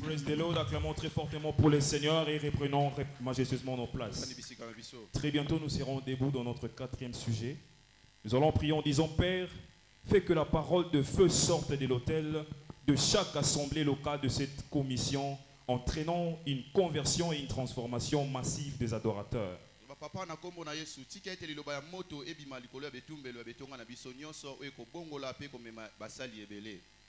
Praise the Lord, acclamons très fortement pour le Seigneur et reprenons majestueusement nos places. Très bientôt, nous serons debout dans notre quatrième sujet. Nous allons prier en disant: Père, fais que la parole de feu sorte de l'autel de chaque assemblée locale de cette commission, entraînant une conversion et une transformation massive des adorateurs.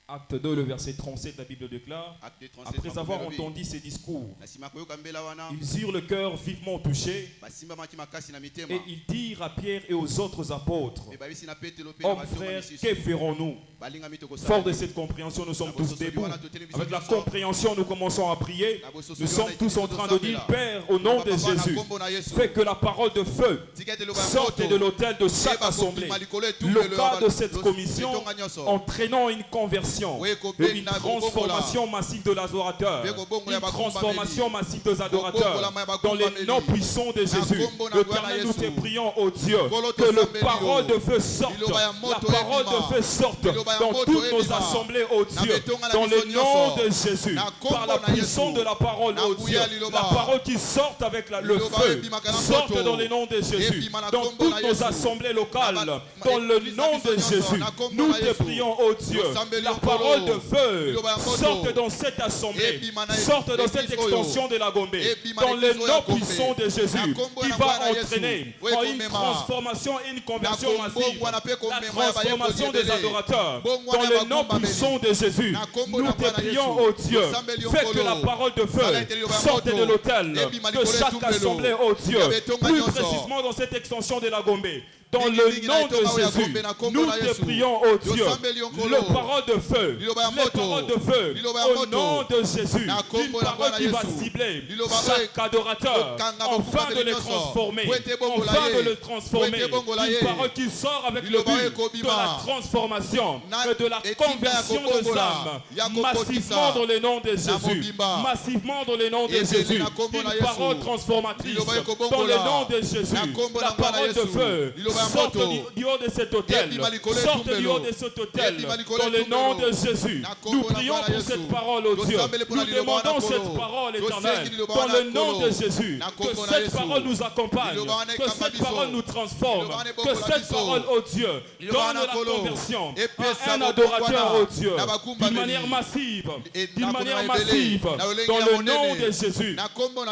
Acte 2, le verset 37, la Bible déclare: après avoir entendu ces discours, ils eurent le cœur vivement touché et ils dirent à Pierre et aux autres apôtres: hommes frères, que ferons-nous? Fort de cette compréhension, nous sommes tous debout. Avec la compréhension, nous commençons à prier. Nous sommes tous en train de dire: Père, au nom de Jésus, fais que la parole de feu sorte de l'autel de chaque assemblée locale de cette commission, entraînant une conversion, une transformation massive de l'adorateur, une transformation massive des adorateurs dans les noms puissants de Jésus. Éternel, nous te prions, oh Dieu, que la parole de feu sorte, la parole de feu sorte dans toutes nos assemblées, oh Dieu, dans le nom de Jésus, par la puissance de la parole, oh Dieu, la parole qui sort avec le feu, sorte dans le nom de Jésus, dans toutes nos assemblées locales, dans le nom de Jésus. Nous te prions, oh Dieu, la parole de feu sorte dans cette assemblée, sorte dans cette extension de la Gombe, dans le nom puissant de Jésus, qui va entraîner une transformation et une conversion massive, la transformation des adorateurs, dans le nom puissant de Jésus. Nous te prions, oh Dieu, fais que la parole de feu sorte de l'autel de chaque assemblée, oh Dieu, plus précisément dans cette extension de la Gombe. Dans le nom de Jésus, nous te prions, oh Dieu, le parole de feu, les paroles de feu, au nom de Jésus, une parole qui va cibler chaque adorateur, afin de les transformer, afin de le transformer, une parole qui sort avec le but de la transformation et de la conversion des âmes, massivement dans le nom de Jésus, massivement dans le nom de Jésus, une parole transformatrice, dans le nom de Jésus, la parole de feu, sorte du haut de cet hôtel, sorte du haut de cet hôtel, dans le nom de Jésus. Nous prions pour cette parole, oh Dieu. Nous demandons cette parole éternelle, dans le nom de Jésus. Que cette parole nous accompagne, que cette parole nous transforme, que cette parole, oh Dieu, donne la conversion à un adorateur, oh Dieu, d'une manière massive, dans le nom de Jésus.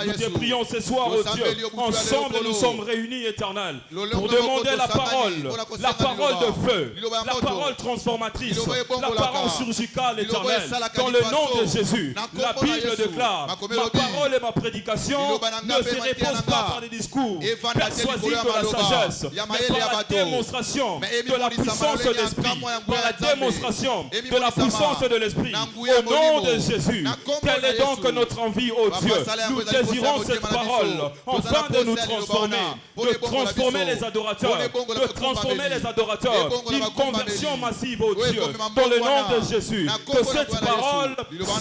Nous te prions ce soir, oh Dieu. Ensemble, nous sommes réunis, éternel, pour demander la parole de feu, la parole transformatrice, la parole chirurgicale, éternelle, dans le nom de Jésus. La Bible déclare: ma parole et ma prédication ne se reposent pas par des discours persuasifs de la sagesse, mais par la démonstration de la puissance de l'Esprit, par la démonstration de la puissance de l'Esprit, au nom de Jésus. Quelle est donc notre envie, ô Dieu? Nous désirons cette parole afin de nous transformer, de transformer les adorateurs, de transformer les adorateurs, une conversion massive, ô Dieu, dans le nom de Jésus. Que cette parole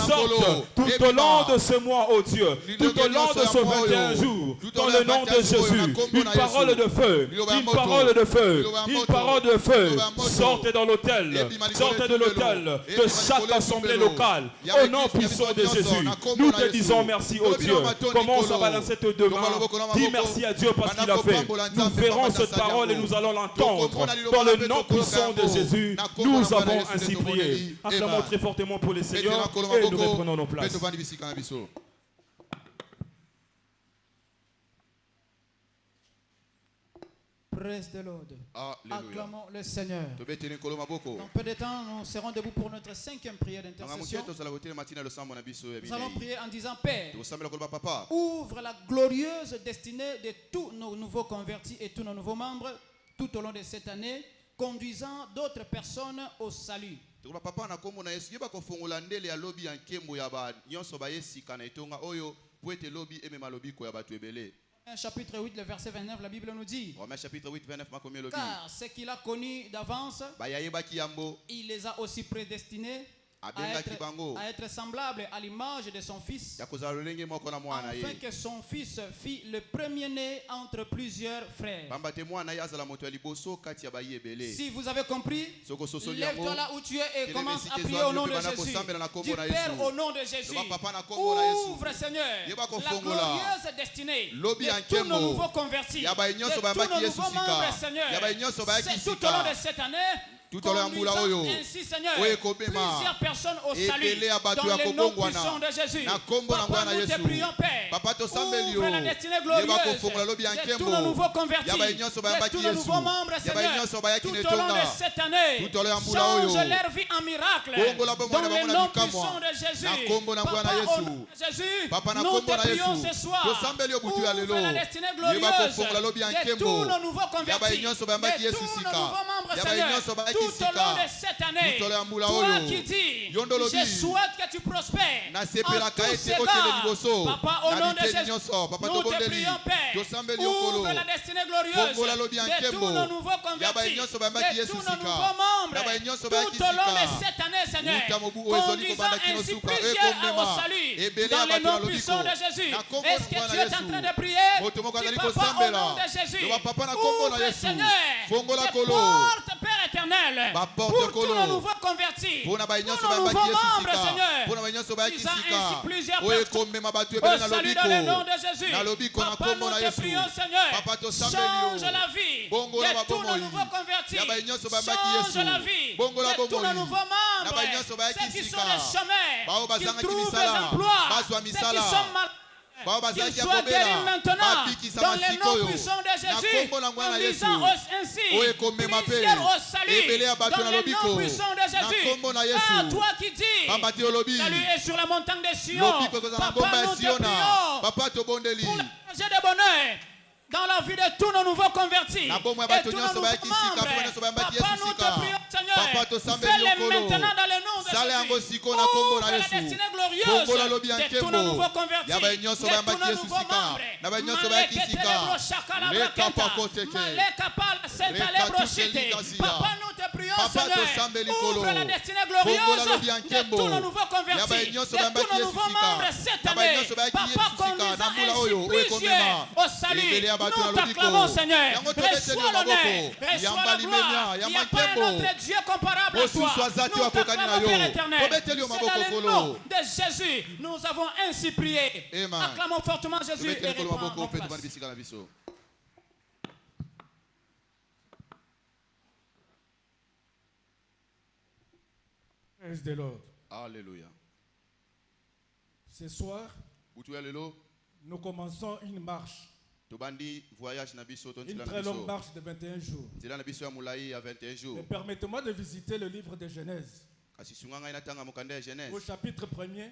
sorte tout au long de ce mois, ô Dieu, tout au long de ce 21 jours, dans le nom de Jésus. Une parole de feu, une parole de feu, une parole de feu, sorte dans l'autel, sorte de l'autel de chaque assemblée locale, au nom puissant de Jésus. Nous te disons merci, ô Dieu. Commence à balancer tes deux mains. Dis merci à Dieu parce qu'il a fait. Nous verrons cette parole et nous allons l'entendre. Dans le nom puissant de Jésus, nous avons ainsi prié. Acclamons très fortement pour le Seigneur et nous reprenons nos places. Praise the Lord. Acclamons le Seigneur. Dans peu de temps, nous serons debout pour notre 5e prière d'intercession. Nous allons prier en disant: Père, ouvre la glorieuse destinée de tous nos nouveaux convertis et tous nos nouveaux membres tout au long de cette année, conduisant d'autres personnes au salut. Chapitre 8, le verset 29, la Bible nous dit: car ce qu'il a connu d'avance, il les a aussi prédestinés à être semblable à l'image de son fils, afin que son fils fît le premier-né entre plusieurs frères. Si vous avez compris, lève-toi là où tu es et commence à prier au nom de Jésus. Du Père, au nom de Jésus, ouvre, Seigneur, la glorieuse destinée de tous nos nouveaux convertis, de tous nos nouveaux membres, Seigneur. C'est tout au long de cette année. Tout ainsi, Seigneur, plusieurs personnes au salut dans le nom puissant de Jésus. Papa, nous te prions, Père. Ouvre la destinée glorieuse de tous nos nouveaux convertis, de tous nos nouveaux membres, Seigneur. Tout au long de cette année, change leur vie en miracle dans le nom puissant de Jésus. Papa, au nom de Jésus, nous te prions ce soir. Ouvre la destinée glorieuse de tous nos nouveaux convertis, de tous nos nouveaux membres, Seigneur. Tout au long de cette année, toi qui dis, je souhaite que tu prospères en tous égards. Papa, au nom de Jésus, nous te prions, Père, ouvre la destinée glorieuse de tous nos nouveaux convertis, de tous nos nouveaux membres, tout au long de cette année, Seigneur, conduisant ainsi plusieurs au salut, dans le nom puissant de Jésus. Est-ce que tu es en train de prier? Dis, Papa, au nom de Jésus, ouvre, Seigneur, tes portes, Père éternel, pour tous nos nouveaux convertis, pour nos nouveaux membres, Seigneur, disant ainsi plusieurs personnes au salut dans le nom de Jésus. Papa, nous te prions, Seigneur, change la vie de tous nos nouveaux convertis, change la vie de tous nos nouveaux membres, ceux qui sont des chômeurs, qui trouvent des emplois, ceux qui sont malades, qu'ils soient guéris maintenant dans le nom puissant de Jésus, en disant ainsi plusieurs au salut dans le nom puissant de Jésus. Ah, toi qui dis, salut est sur la montagne de Sion. Papa, nous te prions pour le projet de bonheur dans la vie de tous nos nouveaux convertis et tous nos nouveaux membres. Papa, nous te prions, Seigneur, fais-le maintenant dans le nom de Jésus. Ouvre la destinée glorieuse de tous nos nouveaux convertis, de tous nos nouveaux membres. Papa, nous te prions, Seigneur, ouvre la destinée glorieuse de tous nos nouveaux convertis, de tous nos nouveaux membres cette année. Papa, conduisant ainsi plusieurs au salut. Nous t'acclamons, Seigneur. Reçois l'honneur, reçois la gloire. Il n'y a pas un autre Dieu comparable à toi. Nous t'acclamons, Père éternel. C'est dans le nom de Jésus. Nous avons ainsi prié. Acclamons fortement Jésus et reprends en place. Praise the Lord. Alléluia. Ce soir, nous commençons une marche. Une très longue marche de 21 jours. Et permettez-moi de visiter le livre de Genèse. Au chapitre 1er.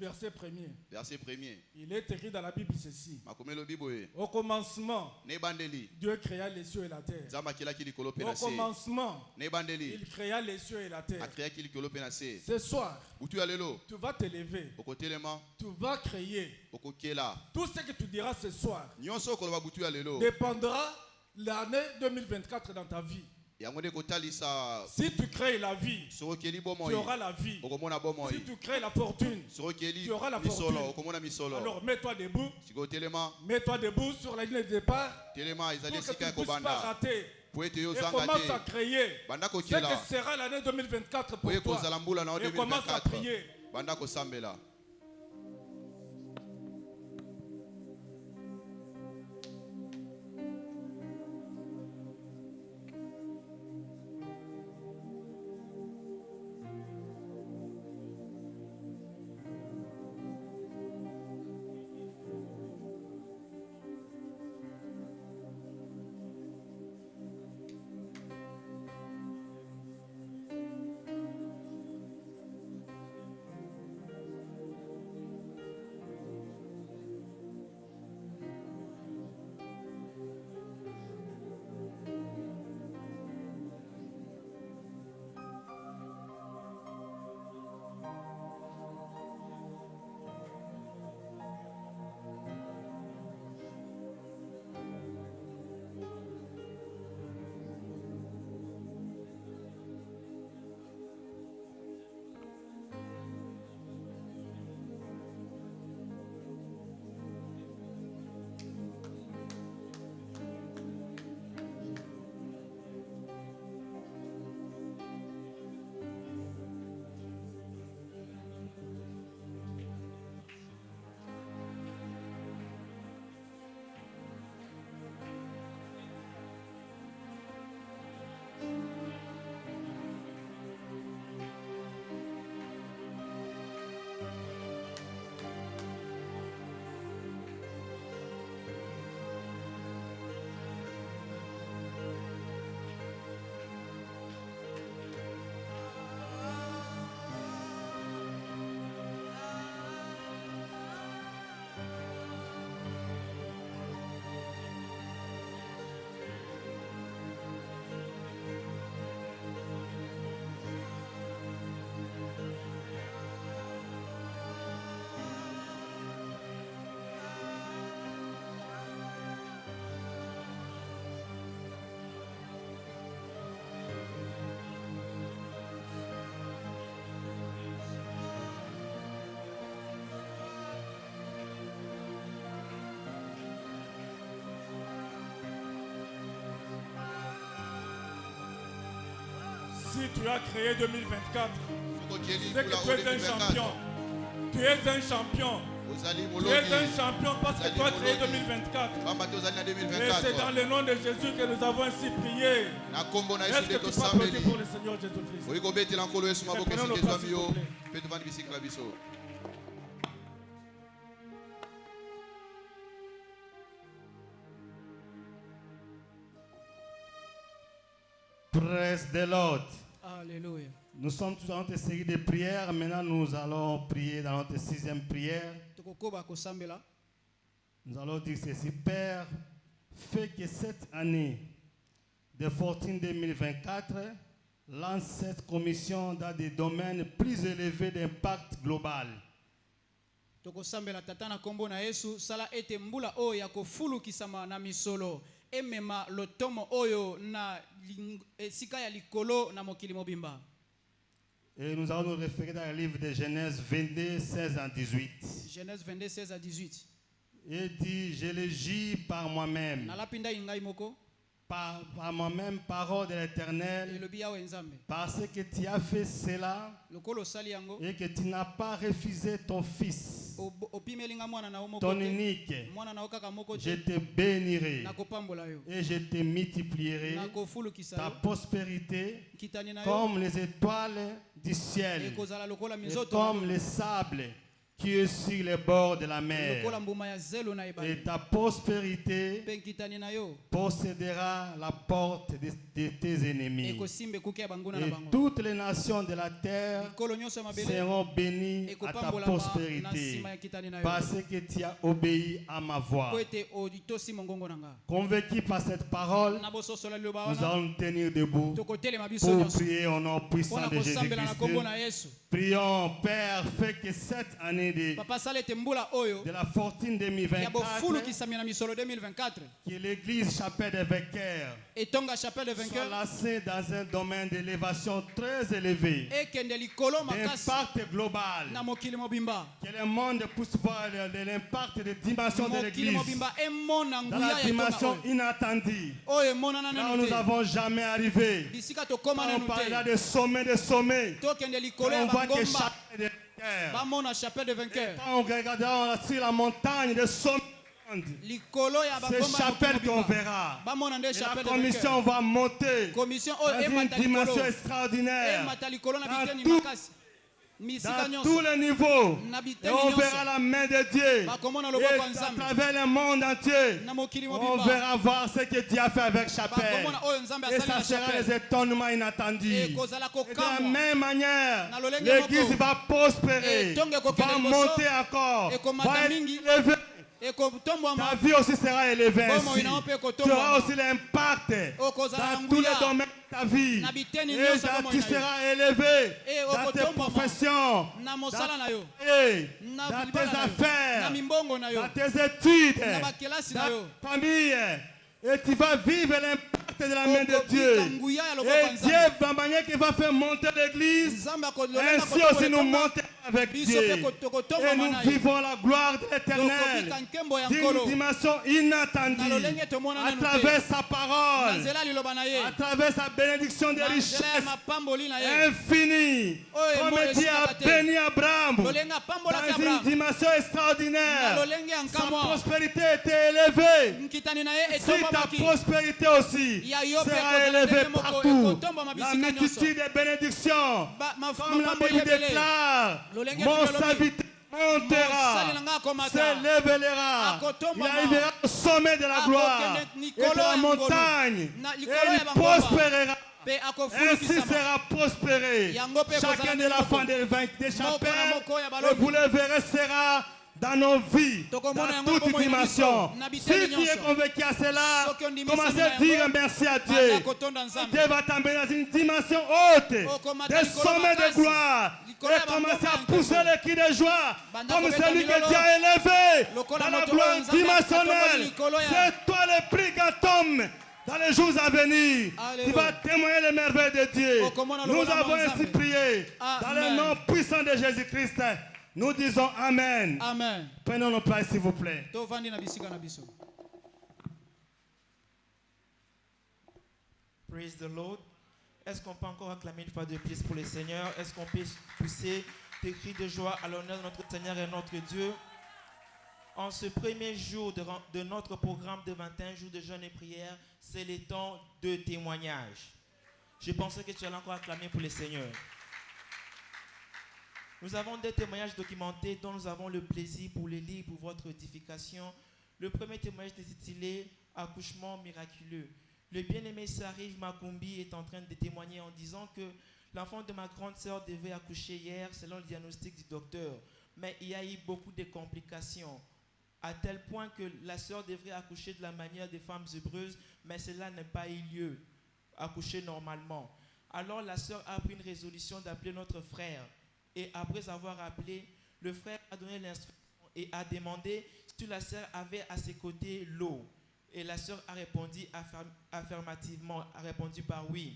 Verset 1er. Il est écrit dans la Bible ceci. Au commencement, Dieu créa les cieux et la terre. Au commencement, il créa les cieux et la terre. Ce soir, tu vas te lever. Tu vas créer. Tout ce que tu diras ce soir dépendra l'année 2024 dans ta vie. Si tu crées la vie, tu auras la vie. Si tu crées la fortune, tu auras la fortune. Alors mets-toi debout. Mets-toi debout sur la ligne de départ pour que tu ne puisses pas rater. Et commence à créer ce que sera l'année 2024 pour toi. Et commence à prier. Si tu as créé 2024, c'est que tu es un champion. Tu es un champion. Tu es un champion parce que tu as créé 2024. Et c'est dans le nom de Jésus que nous avons ainsi prié. Est-ce que tu peux applaudir pour le Seigneur Jésus-Christ? Prenons nos places, s'il vous plaît. Praise the Lord. Alléluia. Nous sommes tous dans notre série de prières. Maintenant, nous allons prier dans notre 6e prière. Nous allons dire ceci. Père, fais que cette année de fortune 2024 lance cette commission dans des domaines plus élevés d'impact global. Tokosambela tata na kombo na Yesu sala ete mbula oyo ya kofulukisama na misolo emema lotomo oyo na esika ya likolo na mokili mobimba. Et nous allons nous référer dans le livre de Genèse 22, 16 à 18. Genèse 22, 16 à 18. Il dit, je le gis par moi-même. Par moi-même, parole de l'Éternel, parce que tu as fait cela et que tu n'as pas refusé ton fils, ton unique, je te bénirai et je te multiplierai ta prospérité comme les étoiles du ciel et comme les sables qui est sur les bords de la mer. Et ta prospérité possédera la porte de tes ennemis. Et toutes les nations de la terre seront bénies à ta prospérité parce que tu as obéi à ma voix. Convaincu par cette parole, nous allons nous tenir debout pour prier au nom puissant de Jésus-Christ. Prions, Père, fais que cette année de la fortune 2024, que l'église Chapelle des Vainqueurs soit lancée dans un domaine d'élévation très élevé, d'impact global, que le monde puisse voir l'impact des dimensions de l'église dans la dimension inattendue, là où nous n'avons jamais arrivé. On parlera de sommets, on voit que Chapelle des Vainqueurs. Et quand on regardera sur la montagne de sommets, c'est Chapelle qu'on verra. Et la commission va monter dans une dimension extraordinaire. Dans tous les niveaux, et on verra la main de Dieu. Et à travers le monde entier, on verra voir ce que Dieu a fait avec Chapelle. Et ça sera les étonnements inattendus. Et de la même manière, l'église va prospérer, va monter encore, va être élevée. Ta vie aussi sera élevée ainsi. Tu auras aussi l'impact dans tous les domaines de ta vie. Et tu seras élevé dans tes professions, dans tes affaires, dans tes études, dans ta famille. Et tu vas vivre l'impact de la main de Dieu. Et Dieu, de manière qu'il va faire monter l'église, ainsi aussi nous monter avec Dieu. Et nous vivons la gloire de l'Éternel d'une dimension inattendue à travers sa parole, à travers sa bénédiction de richesse infinie. Comme Dieu a béni Abraham dans une dimension extraordinaire. Sa prospérité était élevée. Si ta prospérité aussi sera élevée partout, la multitude des bénédictions, comme la Bible déclare, mon serviteur montera, s'élèvera, il arrivera au sommet de la gloire et de la montagne, et il prospérera. Ainsi sera prospéré chacun de la fin des Chapelles, et vous le verrez, sera dans nos vies, dans toutes dimensions. Si tu es convaincu à cela, commencez à dire merci à Dieu. Dieu va t'emmener dans une dimension haute, des sommets de gloire, et commencer à pousser les cris de joie, comme celui que Dieu a élevé dans la gloire dimensionnelle. C'est toi le plus grand homme. Dans les jours à venir, tu vas témoigner les merveilles de Dieu. Nous avons ainsi prié dans le nom puissant de Jésus-Christ. Nous disons Amen. Amen. Prenons nos places, s'il vous plaît. Praise the Lord. Est-ce qu'on peut encore acclamer une fois de plus pour le Seigneur? Est-ce qu'on peut pousser des cris de joie à l'honneur de notre Seigneur et notre Dieu? En ce premier jour de notre programme de 21 jours de jeûne et prière, c'est le temps de témoignage. Je pensais que tu allais encore acclamer pour le Seigneur. Nous avons des témoignages documentés dont nous avons le plaisir pour les lire pour votre édification. Le premier témoignage est intitulé « Accouchement miraculeux ». Le bien-aimé Sarif Makumbi est en train de témoigner en disant que l'enfant de ma grande sœur devait accoucher hier selon le diagnostic du docteur. Mais il y a eu beaucoup de complications, à tel point que la sœur devrait accoucher de la manière des femmes hébreuses, mais cela n'a pas eu lieu, accoucher normalement. Alors la sœur a pris une résolution d'appeler notre frère. Et après avoir appelé, le frère a donné l'instruction et a demandé si la sœur avait à ses côtés l'eau. Et la sœur a répondu affirmativement, a répondu par oui.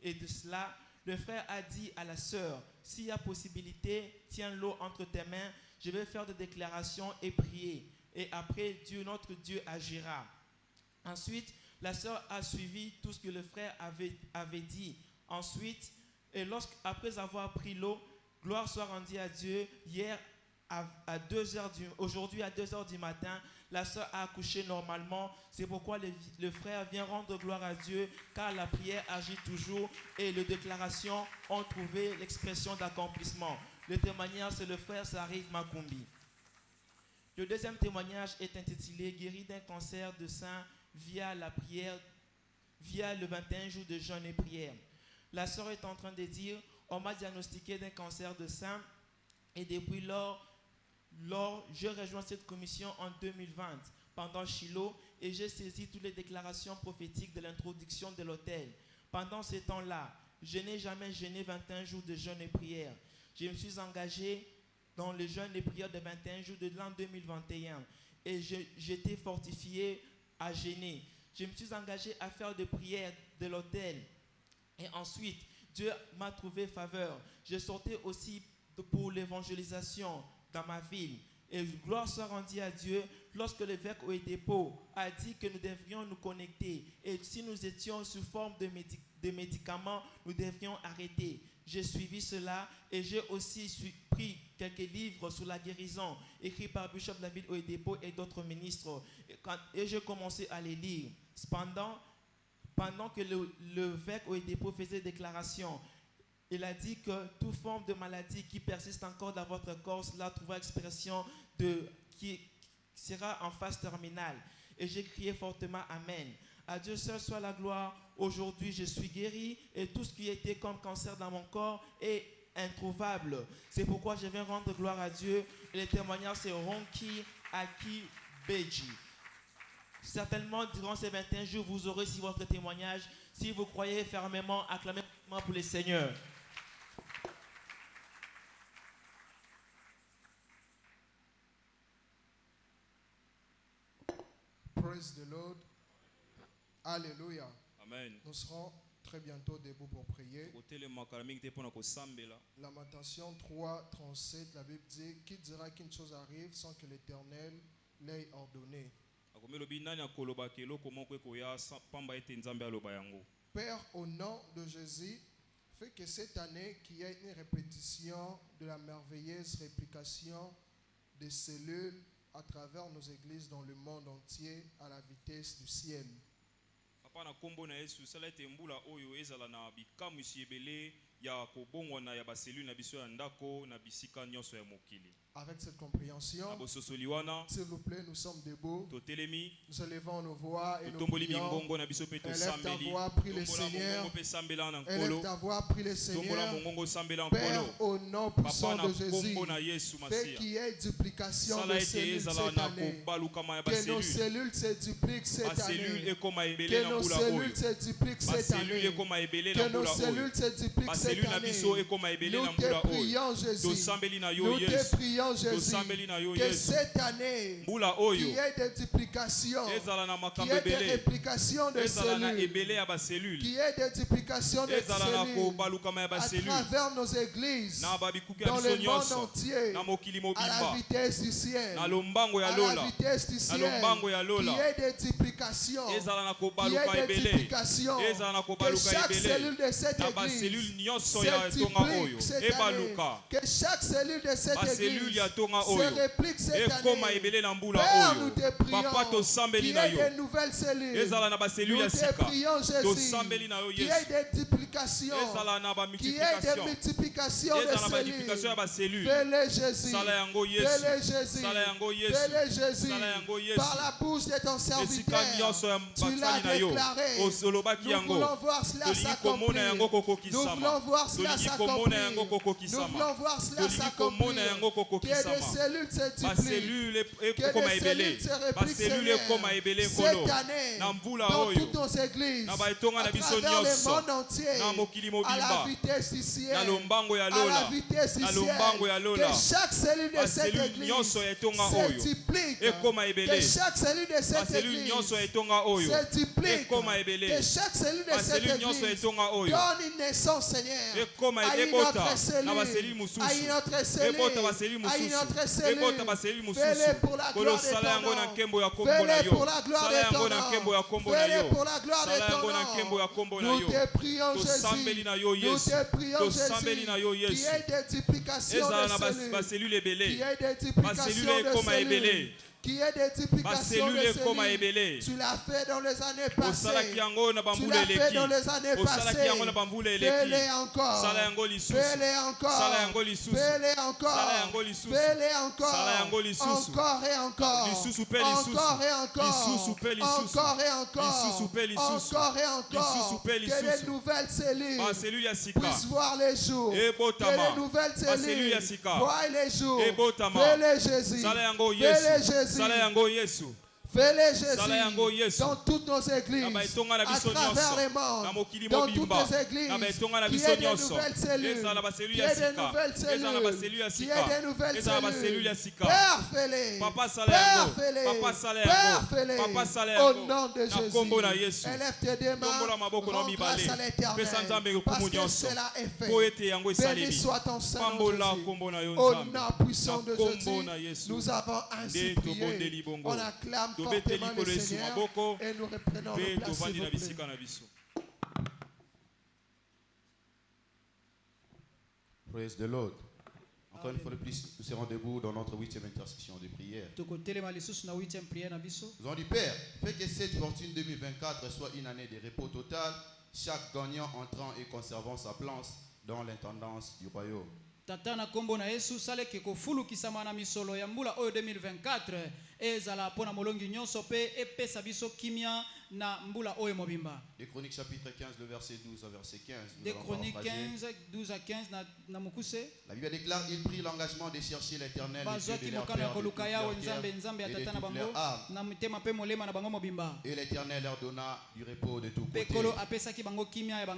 Et de cela, le frère a dit à la sœur, s'il y a possibilité, tiens l'eau entre tes mains, je vais faire des déclarations et prier. Et après, notre Dieu agira. Ensuite, la sœur a suivi tout ce que le frère avait dit. Ensuite, après avoir pris l'eau, gloire soit rendue à Dieu. Hier, aujourd'hui à 2h du matin, la sœur a accouché normalement. C'est pourquoi le frère vient rendre gloire à Dieu, car la prière agit toujours et les déclarations ont trouvé l'expression d'accomplissement. Le témoignage, c'est le frère Sarif Makumbi. Le deuxième témoignage est intitulé « Guéri d'un cancer de sein via la prière, via le 21 jours de jeûne et prière ». La sœur est en train de dire « On m'a diagnostiqué d'un cancer de sein et depuis lors, je rejoins cette commission en 2020 pendant Shiloh et j'ai saisi toutes les déclarations prophétiques de l'introduction de l'autel. Pendant ce temps-là, je n'ai jamais jeûné 21 jours de jeûne et prière. Je me suis engagé dans le jeûne et prière de 21 jours de l'an 2021 et j'étais fortifié à jeûner. Je me suis engagé à faire des prières de l'autel et ensuite, Dieu m'a trouvé faveur. Je sortais aussi pour l'évangélisation dans ma ville. Et gloire soit rendue à Dieu lorsque l'évêque Oedipo a dit que nous devrions nous connecter. Et si nous étions sous forme de médicaments, nous devrions arrêter. J'ai suivi cela et j'ai aussi pris quelques livres sur la guérison écrits par Bishop David Oedipo et d'autres ministres. Et j'ai commencé à les lire. Cependant, pendant que l'évêque Oedipo faisait des déclarations, il a dit que toute forme de maladie qui persiste encore dans votre corps, cela trouvera expression qui sera en phase terminale. Et j'ai crié fortement Amen. À Dieu seul soit la gloire. Aujourd'hui, je suis guéri et tout ce qui était comme cancer dans mon corps est introuvable. C'est pourquoi je viens rendre gloire à Dieu. Et les témoignages, c'est Ronki Aki Beji. Certainement, durant ces 21 jours, vous aurez aussi votre témoignage. Si vous croyez fermement, acclamez pour le Seigneur. Praise the Lord. Alléluia. Amen. Nous serons très bientôt debout pour prier. Lamentation 3, 37, la Bible dit, qui dira qu'une chose arrive sans que l'Éternel l'ait ordonné. Père, au nom de Jésus, fais que cette année, qu'il y ait une répétition de la merveilleuse réplication des cellules à travers nos églises dans le monde entier à la vitesse du ciel. Avec cette compréhension, s'il vous plaît, nous sommes debout. Nous élevons nos voix et nous prions. Élève ta voix, prie le Seigneur. Élève ta voix, prie le Seigneur. Père, au nom puissant de Jésus, fais qu'il y ait duplication de cellules cette année. Que nos cellules se dupliquent cette année. Que nos cellules se dupliquent cette année. Que nos cellules se dupliquent cette année. Nous te prions, Jésus. Nous te prions, prions, Jésus, que cette année, qu'il y ait des duplications, qu'il y ait des réplications de cellules, qu'il y ait des duplications de cellules à travers nos églises, dans le monde entier, à la vitesse du ciel, à la vitesse du ciel, qu'il y ait des duplications, qu'il y ait des duplications, que chaque cellule de cette église s'multiplie cette année, que chaque cellule de cette église se réplique cette année. Père, nous te prions qu'il y ait des nouvelles cellules. Nous te prions, Jésus, qu'il y ait des duplications, qu'il y ait des multiplications de cellules. Fais-le, Jésus. Fais-le, Jésus. Fais-le, Jésus. Par la bouche de ton serviteur, tu l'as déclaré. Nous voulons voir cela s'accomplir. Nous voulons voir cela s'accomplir. Nous voulons voir cela s'accomplir. Que des cellules se duplient. Que des cellules se répliquent, Seigneur. Cette année, dans toutes nos églises, à travers le monde entier, à la vitesse du ciel, à la vitesse du ciel, que chaque cellule de cette église se duplique. Que chaque cellule de cette église se duplique. Que chaque cellule de cette église donne une naissance, Seigneur, à une autre cellule, à une autre cellule, à une autre cellule. Fais-le pour la gloire de ton nom. Fais-le pour la gloire de ton nom. Fais-le pour la gloire de ton nom. Nous te prions, Jésus. Nous te prions, Jésus. Qu'il y ait des duplications de cellules. Qu'il y ait des duplications de cellules. Qu'il y ait des duplications de cellules. Tu l'as fait dans les années passées. Tu l'as fait dans les années passées. Fais-le encore. Fais-le encore. Fais-le encore. Fais-le encore. Encore et encore. Encore et encore. Encore et encore. Encore et encore. Que les nouvelles cellules puissent voir les jours. Que les nouvelles cellules voient les jours. Fais-le, Jésus. Fais-le, Jésus. Fais-le, Jésus, dans toutes nos églises, à travers les mondes, dans toutes nos églises, qu'il y ait des nouvelles cellules, qu'il y ait des nouvelles cellules, qu'il y ait des nouvelles cellules. Père, fais-les, Père, fais-les, Père, fais-les, au nom de Jésus. Élève tes deux mains, rends grâce à l'Éternel, parce que cela est fait. Béni soit ton Saint-Nom, Jésus. Au nom puissant de Jésus, nous avons ainsi prié. On acclame fortement le Seigneur et nous reprenons nos places, s'il vous plaît. Praise the Lord. Encore une fois de plus, nous serons debout dans notre 8e intercession de prière. Nous avons dit, Père, fais que cette fortune 2024 soit une année de repos total, chaque gagnant entrant et conservant sa place dans l'intendance du royaume. Tata na kombo na Yesu sale ke kofulukisa na misolo ya mbula oyo 2024 ezala pona molongi nyonso pe epesa biso kimia na mbula oyo mobimba. Des Chroniques chapitre 15 le verset 12 à verset 15. Des Chroniques 15 12 à 15 na mukuse. La Bible déclare il prit l'engagement de chercher l'Éternel et Dieu de leur père de toute leur cœur et de toute leur âme. Et l'Éternel leur donna du repos de tous côtés.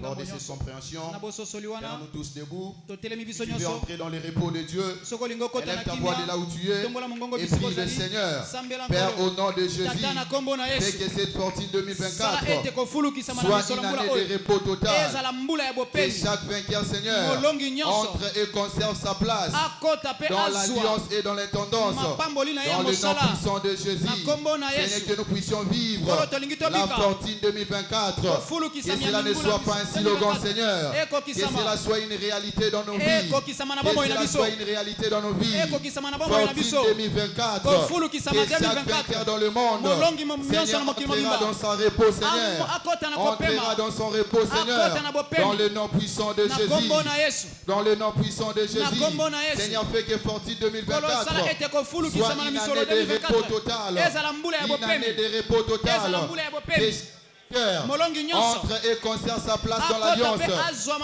Lors de cette compréhension, nous tous debout. Si tu veux entrer dans le repos de Dieu, élève ta voix de là où tu es et prie le Seigneur. Père, au nom de Jésus, fais que cette fortune 2024 soit une année de repos total. Et chaque vainqueur, Seigneur, entre et conserve sa place dans l'alliance et dans l'intendance, dans le nom puissant de Jésus. Seigneur, que nous puissions vivre la fortune 2024. Que cela ne soit pas un slogan, Seigneur. Que cela soit une réalité dans nos vies. Que cela soit une réalité dans nos vies. Fortune 2024. Que chaque vainqueur dans le monde, Seigneur, entrera dans son repos, Seigneur. Entrera dans son repos, Seigneur. Dans le nom puissant de Jésus. Dans le nom puissant de Jésus. Seigneur, fais que fortune 2024 soit une année de repos total. Une année de repos total. Entre et conserve sa place dans l'alliance. Personne,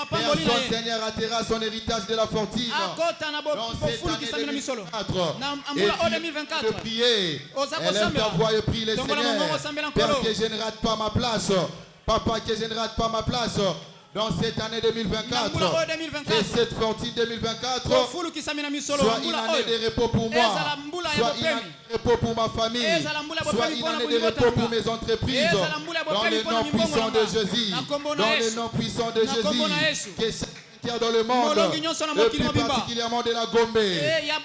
Seigneur, atterra son héritage de la fortune. Dans cette année 2024. Et de prier. Élève ta voix et prie le Seigneur. Père, que je ne rate pas ma place. Papa, que je ne rate pas ma place. dans cette année 2024, que cette fortune 2024 soit une année de repos pour moi, soit une année de repos pour ma famille, soit une année de repos pour mes entreprises, dans le nom puissant de Jésus, dans le nom puissant de Jésus, que dans le monde, et plus particulièrement de la Gombe,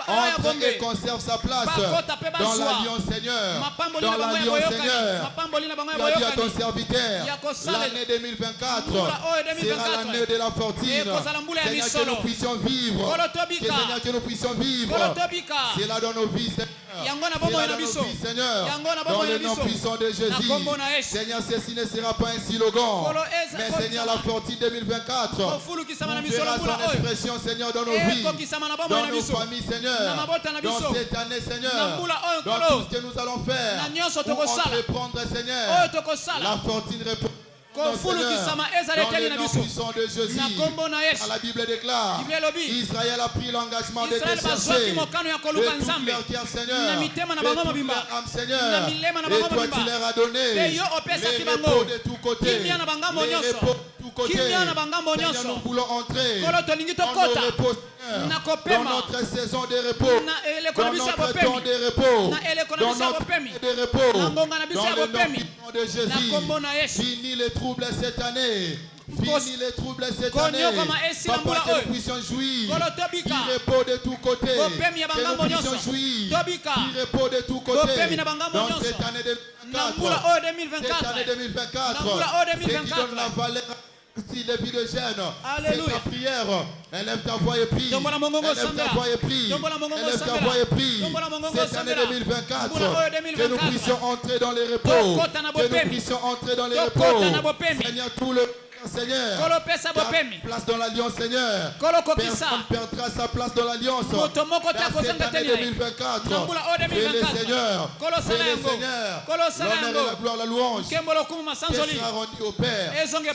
entre et conserve sa place dans l'Alliance Seigneur, dans l'Alliance Seigneur. Tu as dit à ton serviteur, l'année 2024 sera l'année de la fortune. Seigneur, que nous puissions vivre, Seigneur, que nous puissions vivre. C'est là dans nos vies, Seigneur. Seigneur, dans le nom puissant de Jésus. Seigneur, ceci ne sera pas un slogan, mais Seigneur, la fortune 2024 verra son expression, Seigneur, dans nos vies, dans nos familles, Seigneur, dans cette année, Seigneur, dans tout ce que nous allons faire pour entreprendre, Seigneur, la fortune répond. Dans le nom puissant de Jésus, la Bible déclare, Israël a pris l'engagement de te chercher de tout leur cœur, Seigneur, de toute leur âme, Seigneur, et toi tu leur as donné les repos de tous côtés, les repos de tous côtés. Seigneur, nous voulons entrer dans nos repos, dans notre saison de repos, dans notre temps de repos, dans notre de repos, dans le nom puissant de Jésus. Fini les troubles cette année. Fini les troubles cette année. Papa, que nous puissions jouir du repos de tous côtés. Que nous puissions jouir du repos de tous côtés. Dans cette année 2024. Cette année 2024. C'est qui donne la valeur. Si les vies de gêne, c'est ta prière. Élève ta voix et prie. Élève ta voix et prie. Élève ta voix et prie. Cette année 2024, que nous puissions entrer dans les repos. Que nous puissions entrer dans les repos. Seigneur, tout le Seigneur, place dans l'alliance, Seigneur. Personne perdra sa place dans l'alliance. Dans cette année 2024, fais les Seigneur. Fais les Seigneur. L'honneur et la gloire, la louange. Que sera rendu au Père. C'est dans le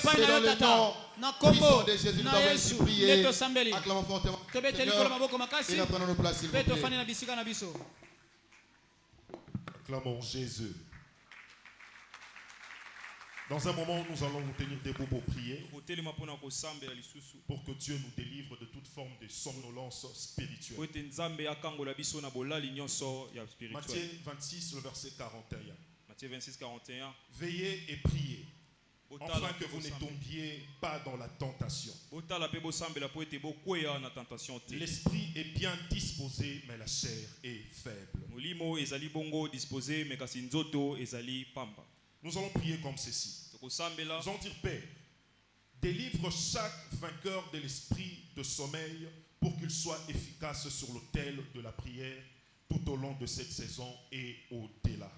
nom puissant de Jésus nous avons ainsi prié. Acclamons fortement. Et reprenons nos places, s'il vous plaît. Acclamons Jésus. Dans un moment, nous allons nous tenir debout pour prier, pour que Dieu nous délivre de toute forme de somnolence spirituelle. Matthieu 26, le verset 41. Matthieu 26, 41. Veillez et priez, afin que vous ne tombiez pas dans la tentation. L'esprit est bien disposé, mais la chair est faible. Nous allons prier comme ceci. Nous allons dire, Père, délivre chaque vainqueur de l'esprit de sommeil pour qu'il soit efficace sur l'autel de la prière tout au long de cette saison et au-delà.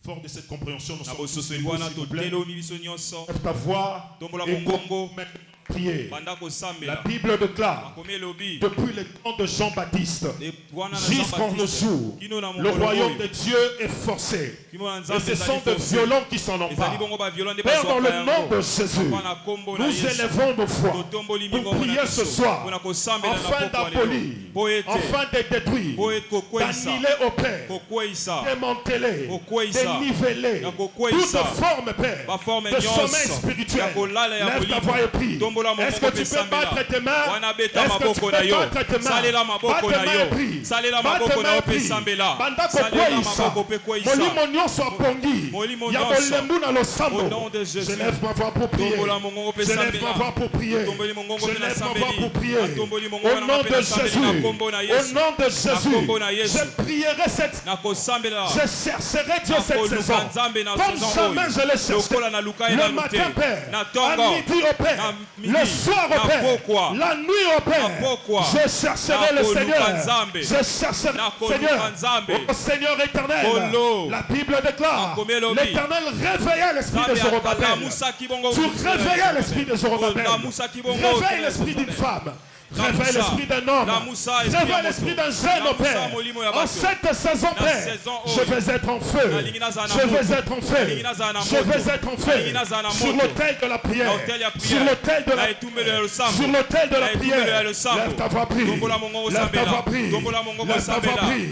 Fort de cette compréhension, nous sommes tous debout, s'il vous plaît. Lève ta voix et prier. La Bible déclare, depuis le temps de Jean-Baptiste jusqu'en nos jours, le royaume de Dieu est forcé. Et ce sont de violents qui s'en emparent. Père, dans le nom de Jésus, nous élevons nos voix pour prier ce soir, afin d'abolir, afin de détruire, d'annihiler au Père, démanteler, déniveler toute forme, Père, de sommeil spirituel. Lève ta voix et prie. Est-ce que tu peux battre tes mains? Est-ce que tu peux battre tes mains? Batte tes mains et prie. Batte tes mains et prie. Bandako kweyisa. Molimo nyonso apongi. Ya molembu na losambo. Je lève ma voix pour prier. Je lève ma voix pour prier. Je lève ma voix pour prier. Au nom de Jésus. Au nom de Jésus. Je prierai cette. Je chercherai Dieu cette saison. Comme jamais je l'ai cherché. Le matin, Père. À midi au Père. Le soir au Père, la nuit au Père, je chercherai le Seigneur. Je chercherai le Seigneur. Au Seigneur éternel, la Bible déclare, l'Éternel réveilla l'esprit de Zorobabel. Tu réveillais l'esprit de Zorobabel. Réveille l'esprit d'une femme. Réveille l'esprit d'un homme. Réveille l'esprit d'un jeune, au Père. En cette saison, Père, je vais être en feu. Je vais être en feu. Je vais être en feu. Sur l'autel de la prière. Sur l'autel de la prière. Sur l'autel de la prière. Lève ta voix, prie. Lève ta voix, prie. Lève ta voix, prie.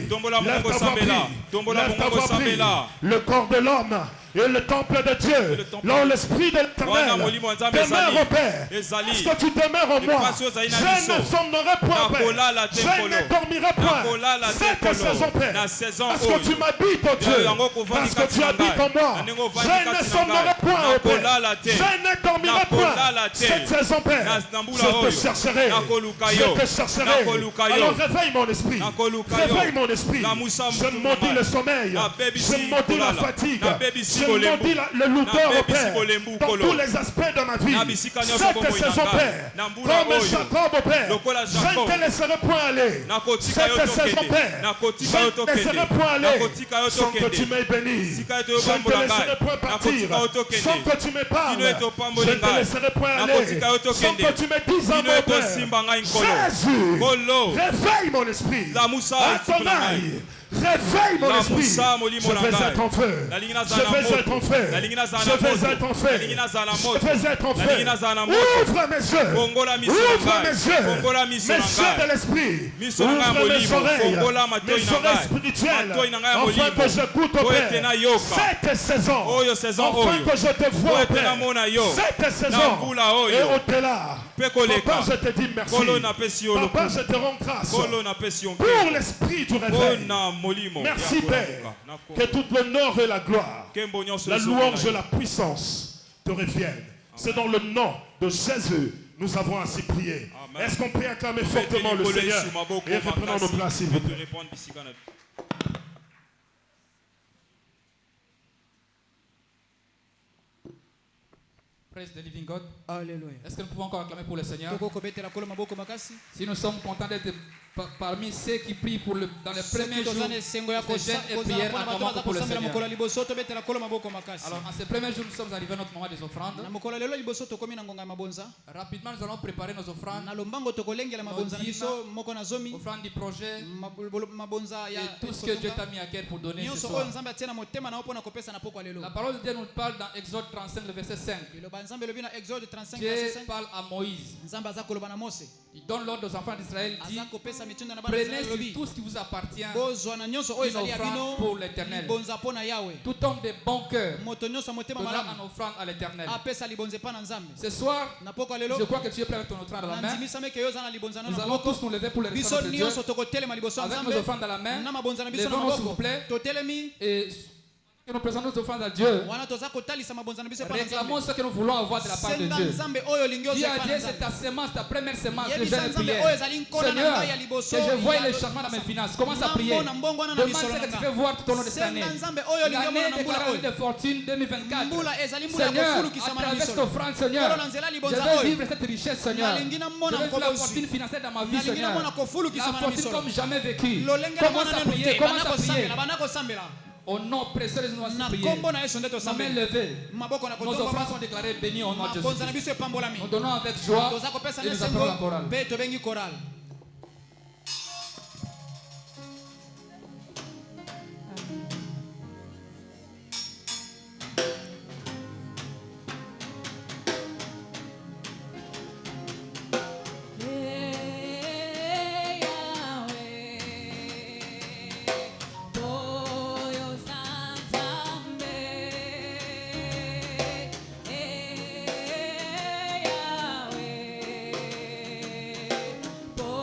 Lève ta voix, prie. Lève ta voix, prie. Le corps de l'homme et le temple de Dieu, là où l'esprit de l'Éternel demeure au Père. Est-ce que tu demeures en moi? Je ne sommerai point, Père. Je ne dormirai point. Cette saison, Père. Parce que tu m'habites, oh Dieu. Parce que tu habites en moi. Je ne sommerai point, oh Père. Je ne dormirai point. Cette saison, Père. Je te chercherai. Je te chercherai. Alors réveille mon esprit. Réveille mon esprit. Je maudis le sommeil. Je maudis la fatigue. Je maudis le lourdeur, au Père, dans tous les aspects de ma vie. Cette saison, Père, comme Jacob, au Père, je ne te laisserai point aller. Cette saison, Père, je ne te laisserai point aller sans que tu m'aies béni. Je ne te laisserai point partir sans que tu me parles. Je ne te laisserai point aller sans que tu me dises un mot, Père. Jésus, réveille mon esprit. Adonai, réveille mon esprit. Je vais être en feu. Je vais être en feu. Je vais être en feu. Je vais être en feu. Ouvre mes yeux. Ouvre mes yeux. Mes yeux de l'esprit. Ouvre mes oreilles. Mes oreilles spirituelles. Afin que je goûte au Père. Cette saison. Afin que je te vois au Père. Cette saison. Et au-delà. Papa, je te dis merci. Papa, je te rends grâce pour l'esprit du réveil. Merci Père, que tout l'honneur et la gloire, la louange et la puissance te reviennent. C'est dans le nom de Jésus nous avons ainsi prié. Est-ce qu'on peut acclamer fortement le Seigneur et reprenons nos places, s'il vous plaît. Praise the living God. Alléluia. Est-ce que nous pouvons encore acclamer pour le Seigneur? Si nous sommes contents d'être parmi ceux qui prient pour dans les premiers jours de jeûne et prière en pour le Seigneur. Alors en ces premiers jours, nous sommes arrivés à notre moment des offrandes. Rapidement, nous allons préparer nos offrandes. Offrandes du projet et tout ce que Dieu t'a mis à cœur pour donner ce soir. La parole de Dieu nous parle dans Exode 35, le verset 5. Dieu parle à Moïse. Il donne l'ordre aux enfants d'Israël, dit: prenez sur tout ce qui vous appartient une offrande pour l'Éternel. Tout homme de bon cœur donnera une offrande à l'Éternel. Ce soir, je crois que tu es prêt avec ton offrande à la main. Nous allons tous nous lever pour les offrandes de Dieu. Avec nos offrandes à la main, levons-nous s'il vous plaît. Et que nous présentons nos offrandes à Dieu, réclamons ce que nous voulons avoir de la part de Dieu. Dieu a dit: c'est ta semence, ta première semence de jeûne et prière. Seigneur, que je voie les changements dans mes finances. Commence à prier. Demande ce que tu veux voir tout au long de cette année. L'année déclarée de fortune 2024. Seigneur, à travers cette offrande, Seigneur, je veux vivre cette richesse, Seigneur. Je veux vivre la fortune financière dans ma vie, Seigneur. La fortune comme jamais vécu. Commence à prier. Commence à prier. Au nom précieux de nous prier. Nos mains levées. Nos offrandes sont déclarées bénies au nom de Jésus. Nous donnons avec joie et nous appelons la chorale. Oh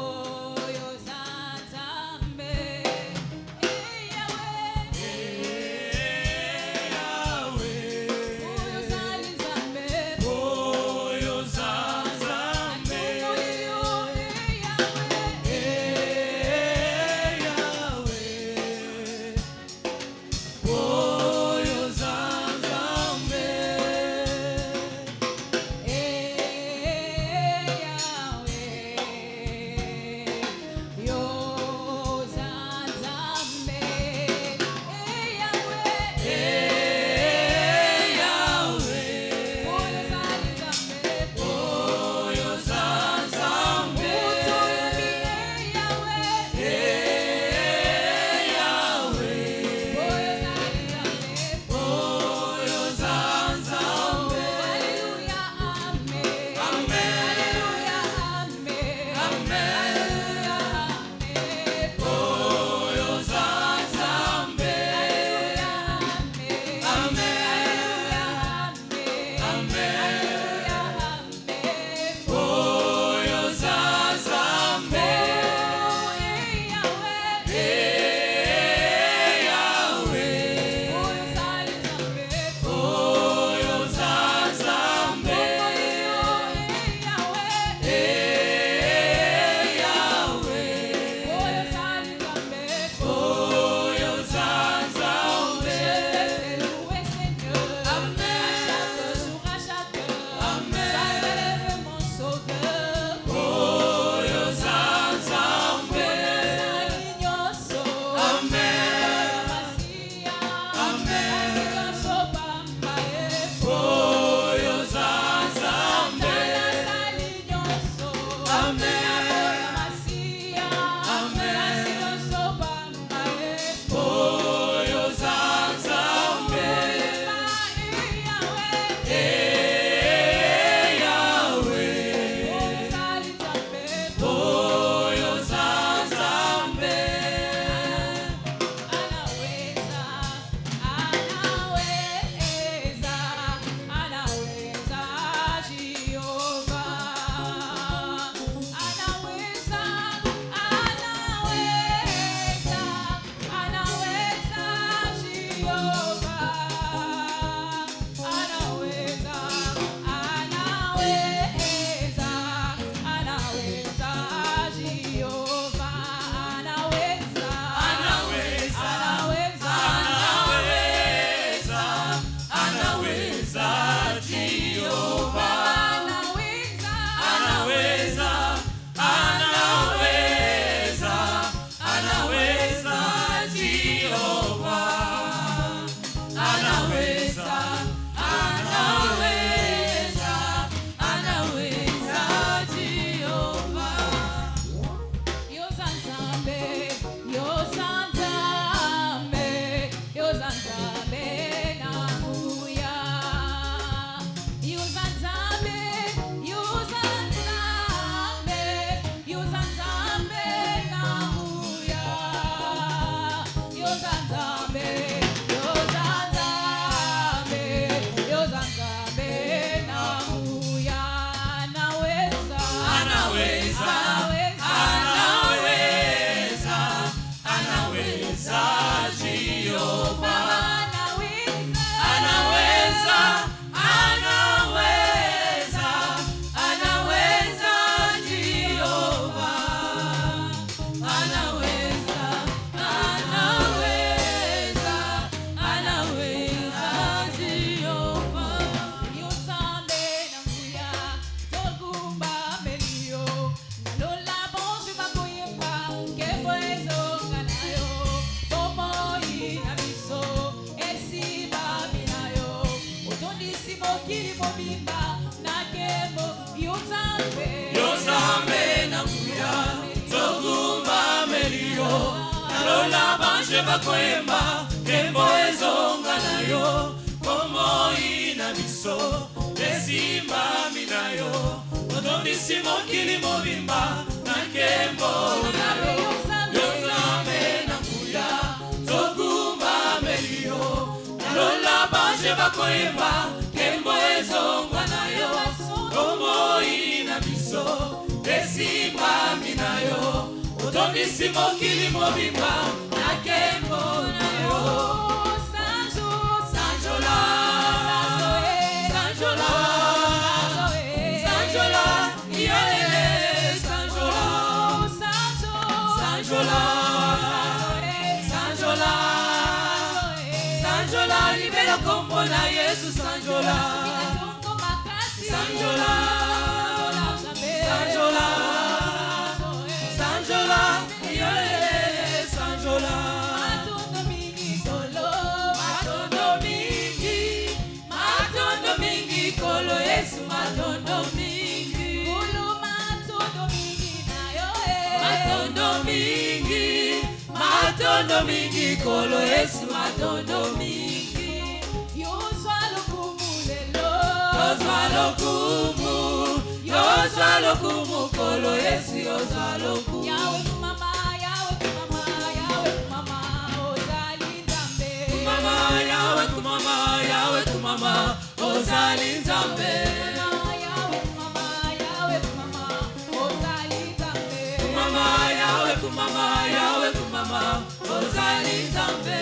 Yozambe na kuya Zoguma melio Nalola banje bakoyemba Kembo ezonga na yo Komo ina miso Desimba minayo Odondisi mokili mobimba Na kembo na yo Yozambe na kuya Zoguma melio Nalola banje bakoyemba Kembo ezonga na yo Komo ina miso Desimba minayo Odondisi mokili mobimba Na kembo na yo Sanjola, libera kombo na Yesu Sanjola, Sanjola, Sanjola, Sanjola, yeah, Sanjola. Matondo mingi solo, matondo mingi kolo Yesu matondo mingi, kulu matondo mingi na yo, matondo mingi. Matondo mingi kolo Yesu matondo mingi Yozwa lokumu kolo Yesu yozwa lokumu Yawe kumama ozali nzambe Kumama yawe kumama ozali nzambe Yawe kumama ozali nzambe Kumama yawe kumama ozali nzambe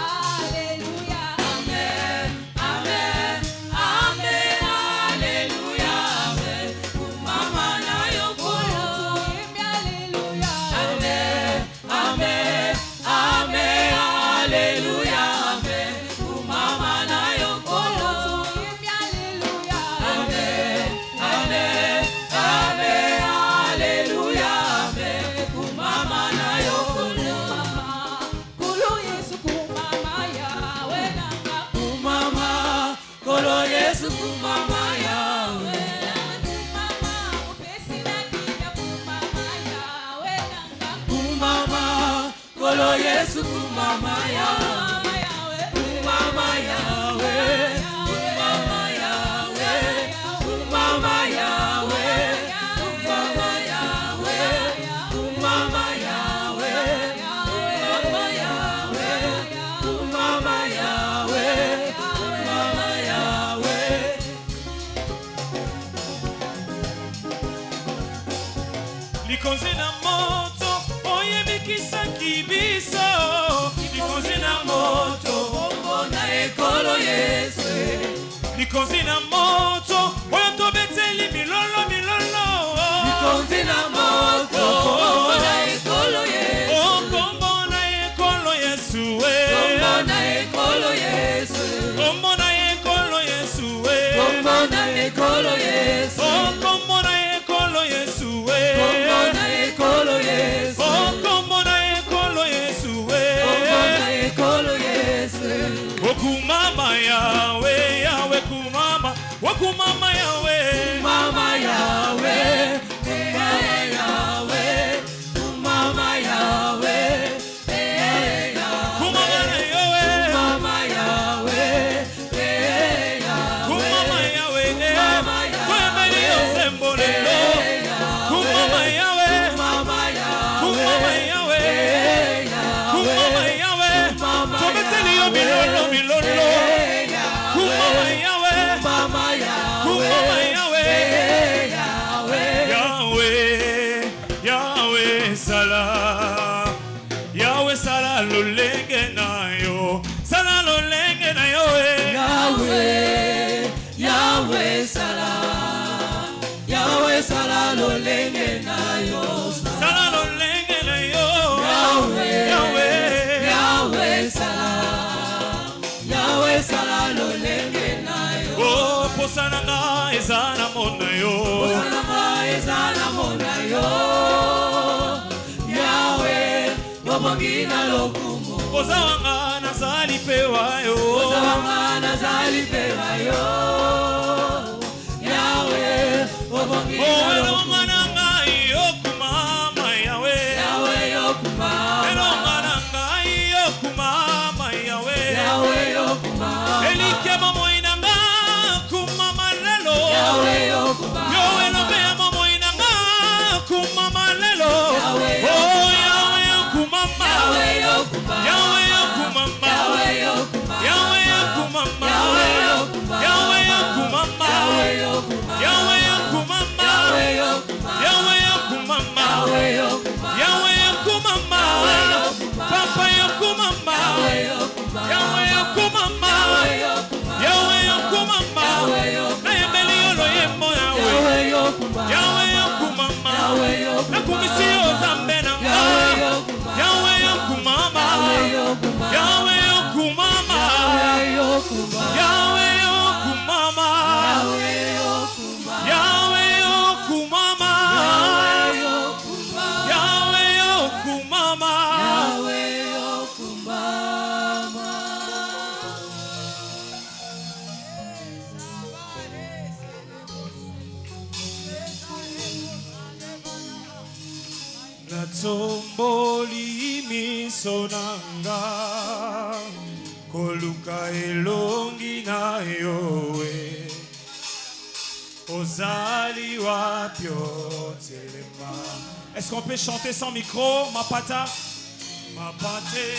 Alleluia amen amen amen alleluia amen kumama na yo kolo alleluia amen amen amen alleluia amen kumama na yo kolo alleluia amen amen amen alleluia amen kumama na yo kolo kolo Yesu kumama yawe nanga kumama kolo Yesu kumama yawe kumama upesi na kina kumama yawe nanga kumama kolo Yesu kumama yawe kumama yawe kumama yawe kumama yawe kumama yawe kumama yawe kumama yawe kumama yawe kumama yawe Likonzi na moto oyebikisa kibiso Likonzi na moto na ekolo Yesu Likonzi na moto oyo tobeteli milolo Likonzi na moto na ekolo Yesu Kombo na ekolo Yesu Kombo na ekolo Yesu Kombo na ekolo Yesu Kombo na ekolo Yesu Kombo na ekolo Yesu Kombo na ekolo Yesu Kombo na ekolo Yesu Kombo na ekolo Yesu Okumama yawe yawe kumama Wakumama yawe Kumama yawe Kumama yawe Kumama yawe Kumama yawe Kumama yawe Kumama yawe Kwemeli yosembolelo Kumama yawe Kumama yawe Kumama yawe Kumama yawe Tobeteli yo milolo Kumama yawe Kumama yawe Kumama yawe Yahweh Yahweh sala Yahweh sala lolenge na yo Sala lolenge na yo Yahweh Yahweh sala Yahweh sala lolenge na yo Sala lolenge na yo Yahweh Yahweh Yahweh sala Yahweh sala lolenge na yo Oh posananga ezana mona yo Posananga ezana mona yo Yahweh Gomongina lokumu Ozawanga nazali pewa yo Ozawanga nazali pewa yo Yahweh Gomongina Natsomboli miso nanga koluka elongi na yoe ozali wapyo telema. Est-ce qu'on peut chanter sans micro? Mapata mapate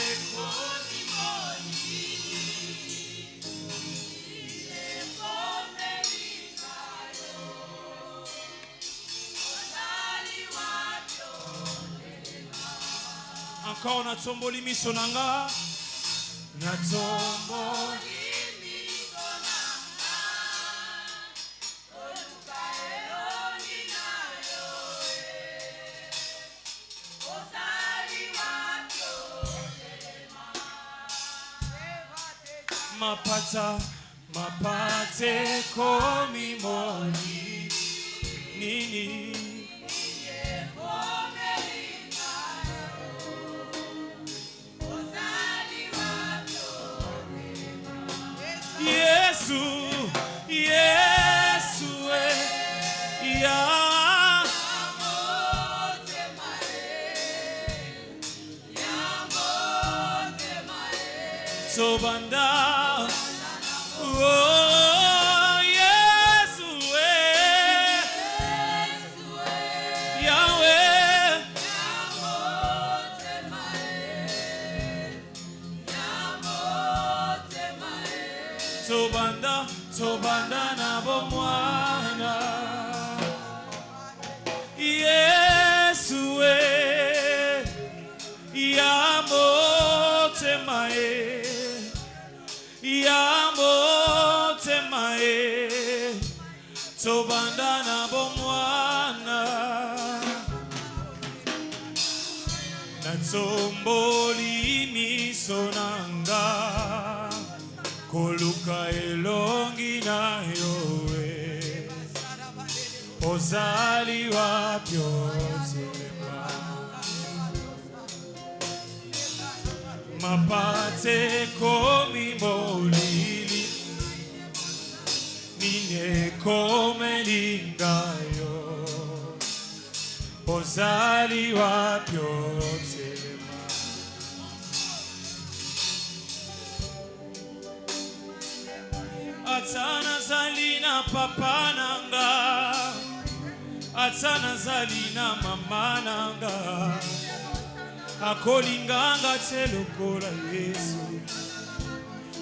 encore natsomboli miso nanga natsomboli miso nanga koluka elongi na yoe ozali wapyo telema. Mapata mapate komi moni nini Yesu, Yesu, ya Sobanda, oh Yesu, Yahweh, Sobanda, Sobanda na bomwana Yesu ya motema ya motema Sobanda na bomwana natsomboli miso nanga koluka elongi na yoe ozali wapyo telema. Mapate komi molili mine komelinga yo ozali wapyo telema. Atana zalina papa nanga atana zalina mama nanga akolinganga telokola Yesu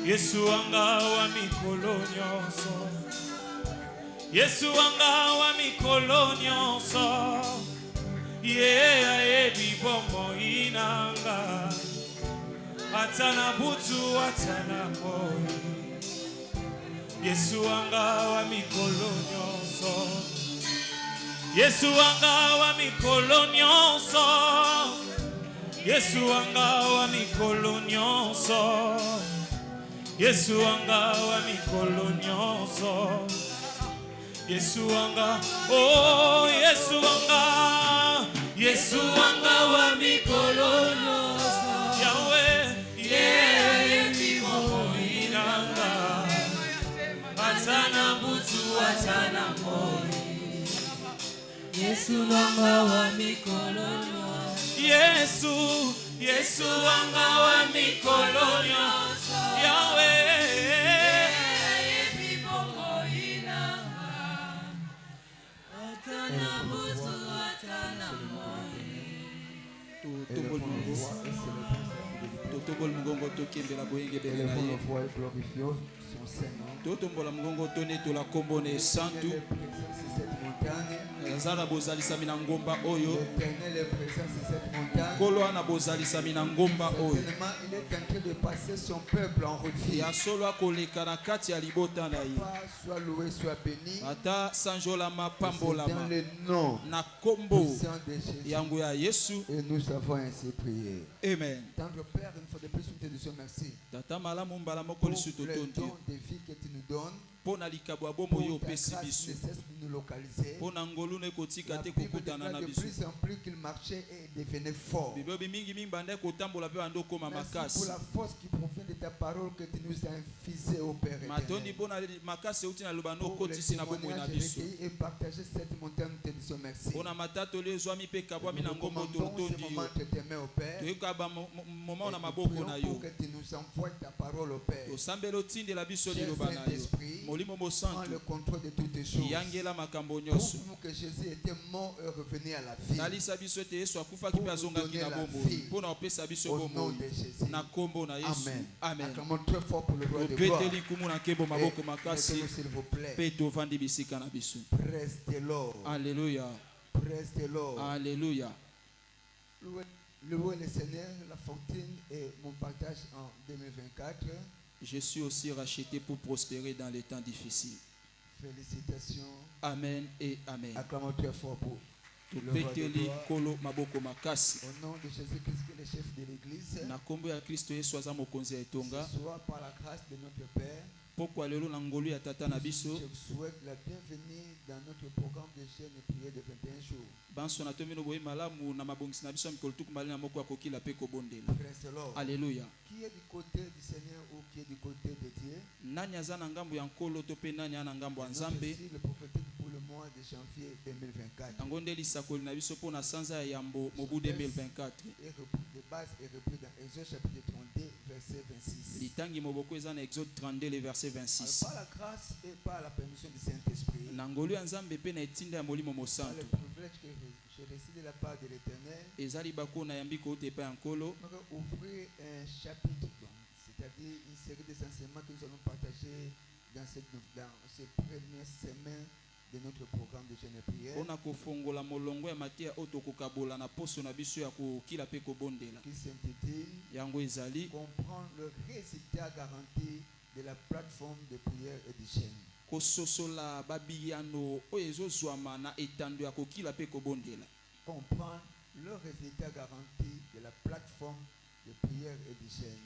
Yesu anga wa mikolo nyonso Yesu anga wa mikolo nyonso ayebi bombo inanga atana butu atana moi Yesu anga wa mikolo nyonso Yesu anga wa mikolo nyonso Yesu anga wa mikolo nyonso Yesu anga wa mikolo nyonso Yesu anga oh Yesu anga wa mikolo nyonso Yahweh yebi bombo inanga atana butu atana moi Yesu anga wa mikolo nyonso Yesu anga wa mikolo nyonso Yahweh yebi bombo inanga atana butu atana moi Totobol mungongo tokembela boyenge bele na ye Totombola mungongo tone tola kombone santu Zara bozalisami na ngomba oyo Kolo ana bozalisami na ngomba oyo il est en train de passer son peuple en revue ya solo akoleka na kati ya libota na ye soit loué soit béni ata sanjolama pambolama dans le nom na kombo de Jésus yango ya Yesu et nous avons ainsi prié. Amen. Tendre Père, une fois de plus nous te disons merci tata malamu mbala moko lisuto pour le don de vie que tu nous donnes pona likabo abomo yo pesi biso nous localiser pona ngolu ne kotika te Bible kokutana na déclare de biso plus en plus qu'il marchait et devenait fort. bibebi mingi mingi bande kotambola pe bando koma Merci makasi pour la force qui provient de ta parole que tu nous as infusée au Père matondi éternel. pona makasi uti na lobano Pour le kotisi na bomoi na témoignage biso recueilli et partager cette montagne, nous te bénédiction, merci. Nous commandons ce moment entre tes mains au Père. Nous prions pour que tu nous envoies ta parole au Père. Saint-Esprit, prends le contrôle de toutes les choses. Prouve-nous que Jésus était mort et revenu à la vie. Pour nous donner la vie. Au nom de Jésus. Amen. Amen. Acclamons très fort pour le roi de gloire. Mettez-nous s'il vous plaît. Praise the Lord. Alléluia. Praise the Lord. Alléluia. Louez le Seigneur, la fortune et mon partage en 2024. Je suis aussi racheté pour prospérer dans les temps difficiles. Félicitations. Amen et amen. Acclamons très fort pour le roi de gloire. Au nom de Jésus-Christ, qui est le chef de l'Église. Ce soir, par la grâce de notre Père, je souhaite la bienvenue dans notre programme de jeûne et prière de 21 jours. Alléluia. Qui est du côté du Seigneur ou qui est du côté de Dieu? Ici, le prophétique pour le mois de janvier 2024. De base est repris dans Exode chapitre 32, verset 26. Par la grâce et par la permission du Saint-Esprit, par le privilège que j'ai reçu de la part de l'Éternel, ouvrir un chapitre, c'est-à-dire une série d'enseignements que nous allons partager dans ces premières semaines de notre programme de jeûne et prière. Qui s'intitule Comprendre le résultat garanti de la plateforme de prière et de jeûne. Comprendre le résultat garanti de la plateforme de prière et de jeûne.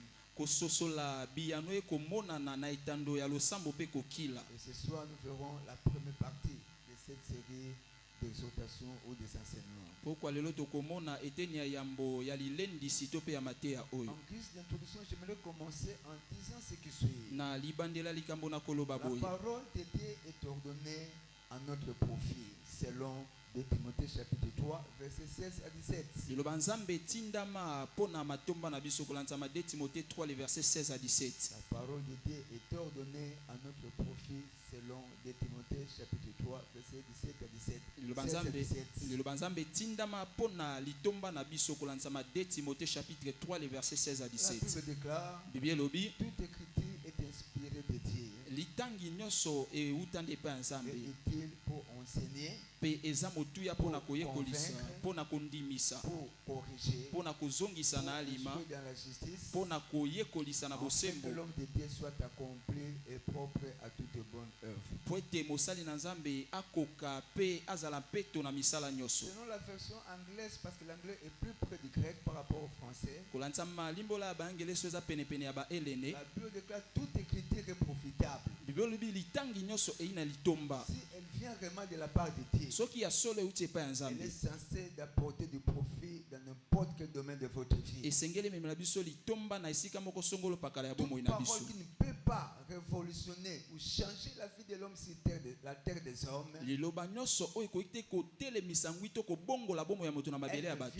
Et ce soir, nous verrons la première partie de cette série d'exhortations ou des enseignements. En guise d'introduction, j'aimerais commencer en disant ce qui suit. La parole de Dieu est ordonnée à notre profit, selon 2 Timothée chapitre 3, verset 16 à 17. La parole de Dieu est ordonnée à notre profit, selon 2 Timothée chapitre 3, verset 17 à 17. La Bible déclare, toute écriture est inspirée de Dieu. Et utile pour enseigner, pour convaincre, pour corriger, pour instruire dans la justice, afin que l'homme de Dieu soit accompli et propre à toute bonne œuvre. Selon la version anglaise, parce que l'anglais est plus près du grec par rapport au français, la Bible déclare toute écriture est profitable. Si elle vient vraiment de la part de Dieu, elle est censée d'apporter du profit dans n'importe quel domaine de votre vie. Toute parole qui ne peut pas révolutionner ou changer la vie de l'homme sur la terre des hommes, elle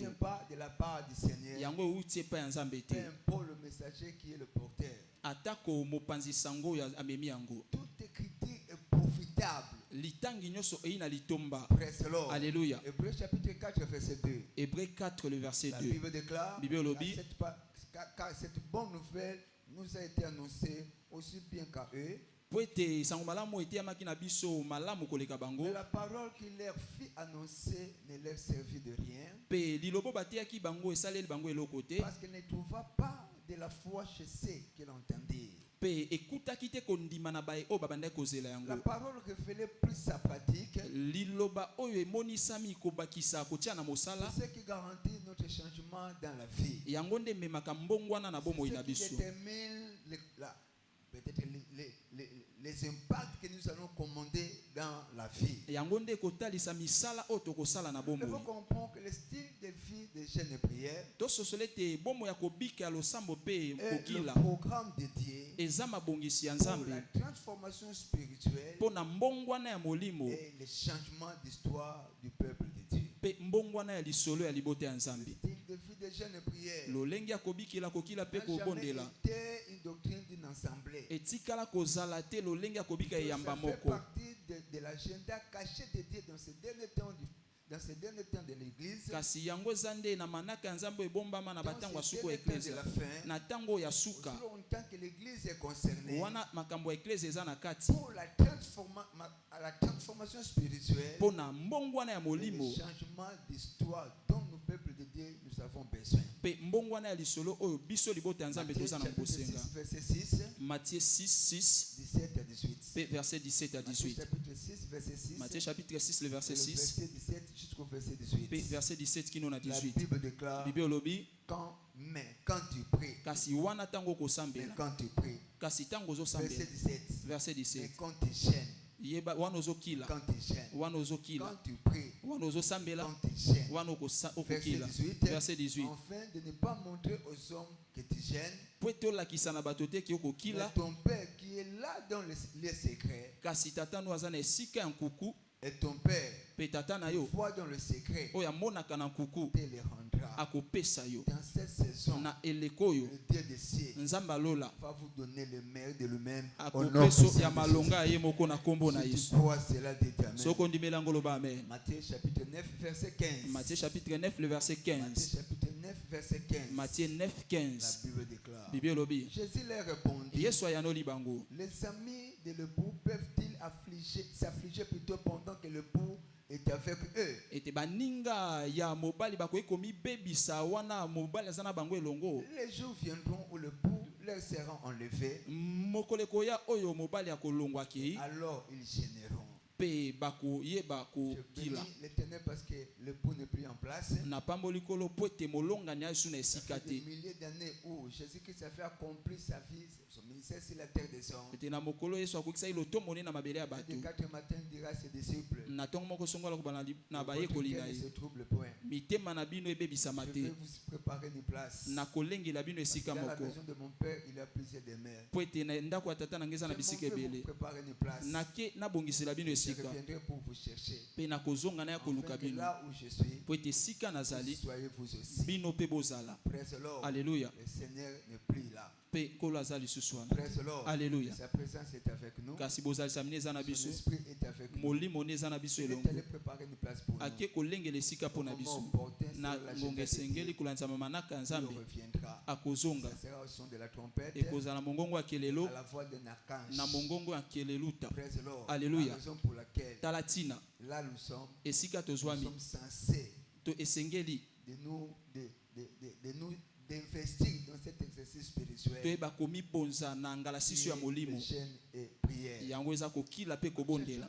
ne vient pas de la part du Seigneur. Peu importe le messager qui est le porteur. Toute écriture est profitable. Alléluia. Hébreux chapitre 4, verset 2. Hébreux 4, le verset 2. La Bible déclare, car cette bonne nouvelle nous a été annoncée aussi bien qu'à eux. Mais la parole qui leur fit annoncer ne leur servit de rien. Parce qu'elle ne trouva pas de la foi chez ceux qui l'entendaient. La parole révélait plus sa pratique. C'est ce qui garantit notre changement dans la vie. C'est ce qui détermine peut-être les impacts que nous allons commander dans la vie. Il faut comprendre que le style de vie des jeunes prières est le programme dédié pour la transformation spirituelle et le changement d'histoire du peuple de Dieu. Le style de vie des jeunes prières n'a jamais été une doctrine d'une assemblée. Ça fait partie de l'agenda caché de Dieu dans ces derniers temps de l'église. Dans ces derniers temps de la fin, longtemps que l'église est concernée pour la transformation spirituelle et le changement d'histoire dont nous, peuple de Dieu, nous avons besoin. Matthieu 6, 17 à 18. Verset 17 à 18. Matthieu chapitre 6, le verset 6. Verset 17 jusqu'au verset 18. Verset 17 qui nous a 18. La Bible déclare quand tu pries. Quand tu pries. Verset 17. Mais quand tu gênes. Quand tu gênes. Quand tu pries. Quand tu gênes. Verset 18. Afin de ne pas montrer aux hommes que tu gênes. Mais ton Père qui est là dans les secrets. Et ton Père qui voit dans le secret te les rendra. Dans cette saison, le Dieu des cieux va vous donner le meilleur de lui-même. Au nom de Jésus. Si tu crois cela, dis Amen. Matthieu chapitre 9 verset 15. Matthieu chapitre 9 le verset 15. Matthieu chapitre 9 verset 15. Matthieu 9 15. La Bible déclare. Jésus leur répondit. Les amis de l'époux peuvent-ils s'affliger plutôt pendant que l'époux est avec eux? Les jours viendront où l'époux leur sera enlevé. Alors ils gêneront. Je bénis l'Éternel parce que l'époux n'est plus en place. Ça fait des milliers d'années où Jésus-Christ a fait accomplir sa vie, son ministère sur la terre des hommes. De 4 matins, il dira à ses disciples, votre cœur ne se trouble point. Je vais vous préparer une place. Parce que dans la maison de mon Père, il y a plusieurs demeures. Je vais vous préparer une place. Je reviendrai pour vous chercher. Afin que là où je suis, soyez vous aussi. Praise the Lord. Alléluia. Le Seigneur n'est plus là. Praise the Lord. Alléluia. Sa présence est avec nous. Son esprit est avec nous. Il est allé préparer une place pour nous. Au moment opportun, il reviendra. Ça sera au son de la trompette, à la voix d'un archange. Praise the Lord. Alléluia. La raison pour laquelle là nous sommes censés de nous d'investir dans cet exercice spirituel. Les chaînes et prières.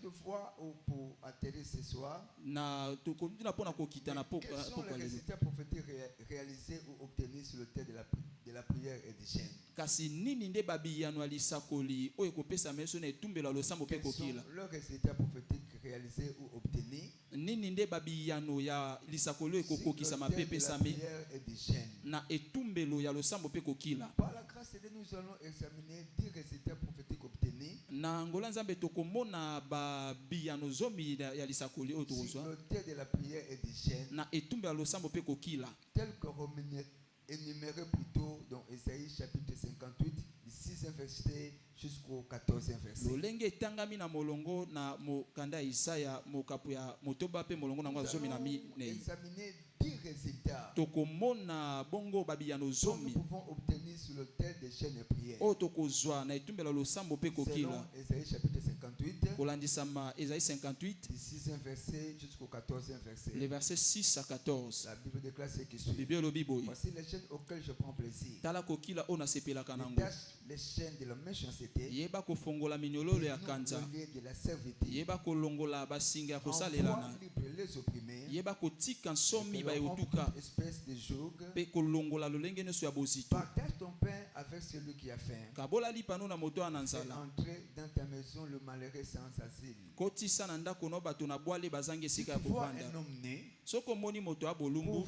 Je fois pour atterrir ce soir. Quels sont les résultats prophétiques réalisés ou obtenus sur le thème de la prière et des chaînes? Quels sont leurs résultats prophétiques réalisés ou obtenus sur le thème de la prière et des chaînes? Par la grâce de Dieu, nous allons examiner 10 résultats prophétiques obtenus sur le thème de la prière et des chaînes, tel que énuméré plutôt dans Ésaïe chapitre 58, du 6e verset jusqu'au 14e verset. Nous allons examiner 10 résultats que nous pouvons obtenir sur le thème des chaînes et prières. Selon Ésaïe chapitre 58, du 6e verset jusqu'au 14e verset. Les versets 6 à 14. La Bible déclare ce qui suit. Voici les chaînes auxquelles je prends plaisir. Les chaînes de la méchanceté yeba kofongola minyololo ya kanza, yeba kolongola basinga kosalelana, yeba kotika nsomi ba yotuka, pe kolongola lolenge neso ya bozito. Partage ton pain avec celui qui a faim. Kabola lipano na moto ananzala. Entrer dans ta maison le malheureux sans asile. Kotisa na ndako no bato na bwale bazange sika ya kovanda. Soko moni moto abolungu,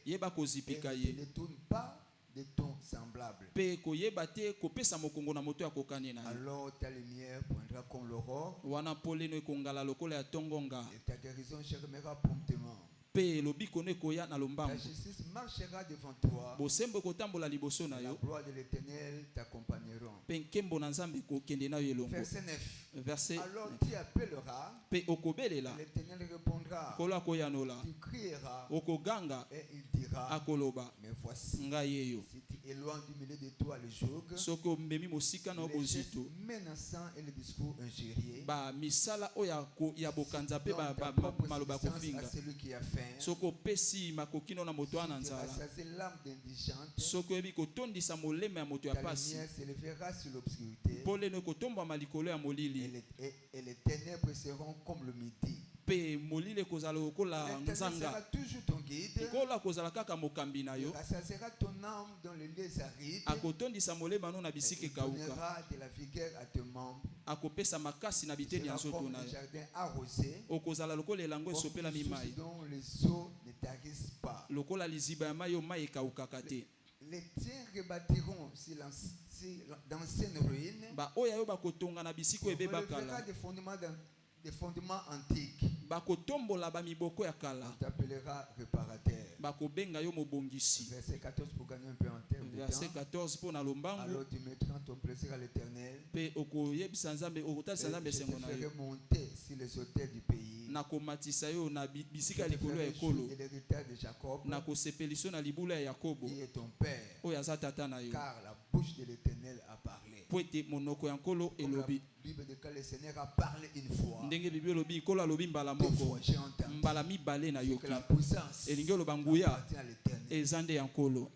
yeba kozipika ye. Ne tourne pas de ton semblable. Pe koyeba te kopesa mokongo na moto ya kokani na. Alors ta lumière poindra comme l'aurore. Wana poleno ekongala lokola ya tongonga. Et ta guérison germera promptement. Pe lobiko ne koya na lombango. La justice marchera devant toi. Bosembo kotambola liboso na yo. La gloire de l'Éternel t'accompagneront. Pe nkembo na Nzambe kokende na yo elongo. Verset 9. Verset. Alors tu appelleras. Pe okobelela. L'Éternel répondra. Kola koyanola. Tu crieras. Okoganga. Et il dira. Akoloba. Mais voici. Ngai yo. Si tu éloignes du milieu de toi le joug. Soko mbemi mosika na obozito. Menaçant et le discours injurieux. Ba misala oya ko ya bokanza pe ba maloba kofinga. Celui qui a faim. Soko pesi makokino na moto ana nzala. Soko ebi kotondisa molema ya moto ya pasi. Pole ne kotomba malikolo ya molili. Et les ténèbres seront comme le midi. Pe molile kozala lokola nzanga. Kola kozala kaka mokambi na yo. Rassasiera ton âme dans les lieux arides. Akotondisa molema no na bisike kauka. De la vigueur à tes membres. Akopesa makasi na biteni ya nzoto na yo. Jardin arrosé. Okozala lokola elango esopela mimai. Dont les eaux ne tarissent pas. Lokola liziba ya mai yo mai ekaukaka te. Les tiens rebâtiront si d'anciennes ruines. Ba oya yo bakotonga na bisiko ebeba kala. Des fondements antiques. Bakotombola ba miboko ya kala. On t'appellera réparateur. Bakobenga yo mobongisi. Verset 14 pour gagner un peu en terme. Verset 14 pour na lombango. Alors tu mettras ton plaisir à l'Éternel. Pe okoyebisa Nzambe okotalisa Nzambe sengo na yo. Je te ferai monter sur les autels du pays. Na komatisa yo na bisika likolo ya ekolo. Et l'héritage de Jacob. Na kosepeliso na libula ya Yakobo. Qui est ton père. Oyo aza tata na yo. Car la bouche de l'Éternel a parlé. Poete monoko ya nkolo elobi. Bible de quand le Seigneur a parlé une fois. Ndenge Bible lobi nkolo alobi mbala moko. Mbala mibale na yoki. La puissance. Elingi oloba nguya. Ezande ya nkolo.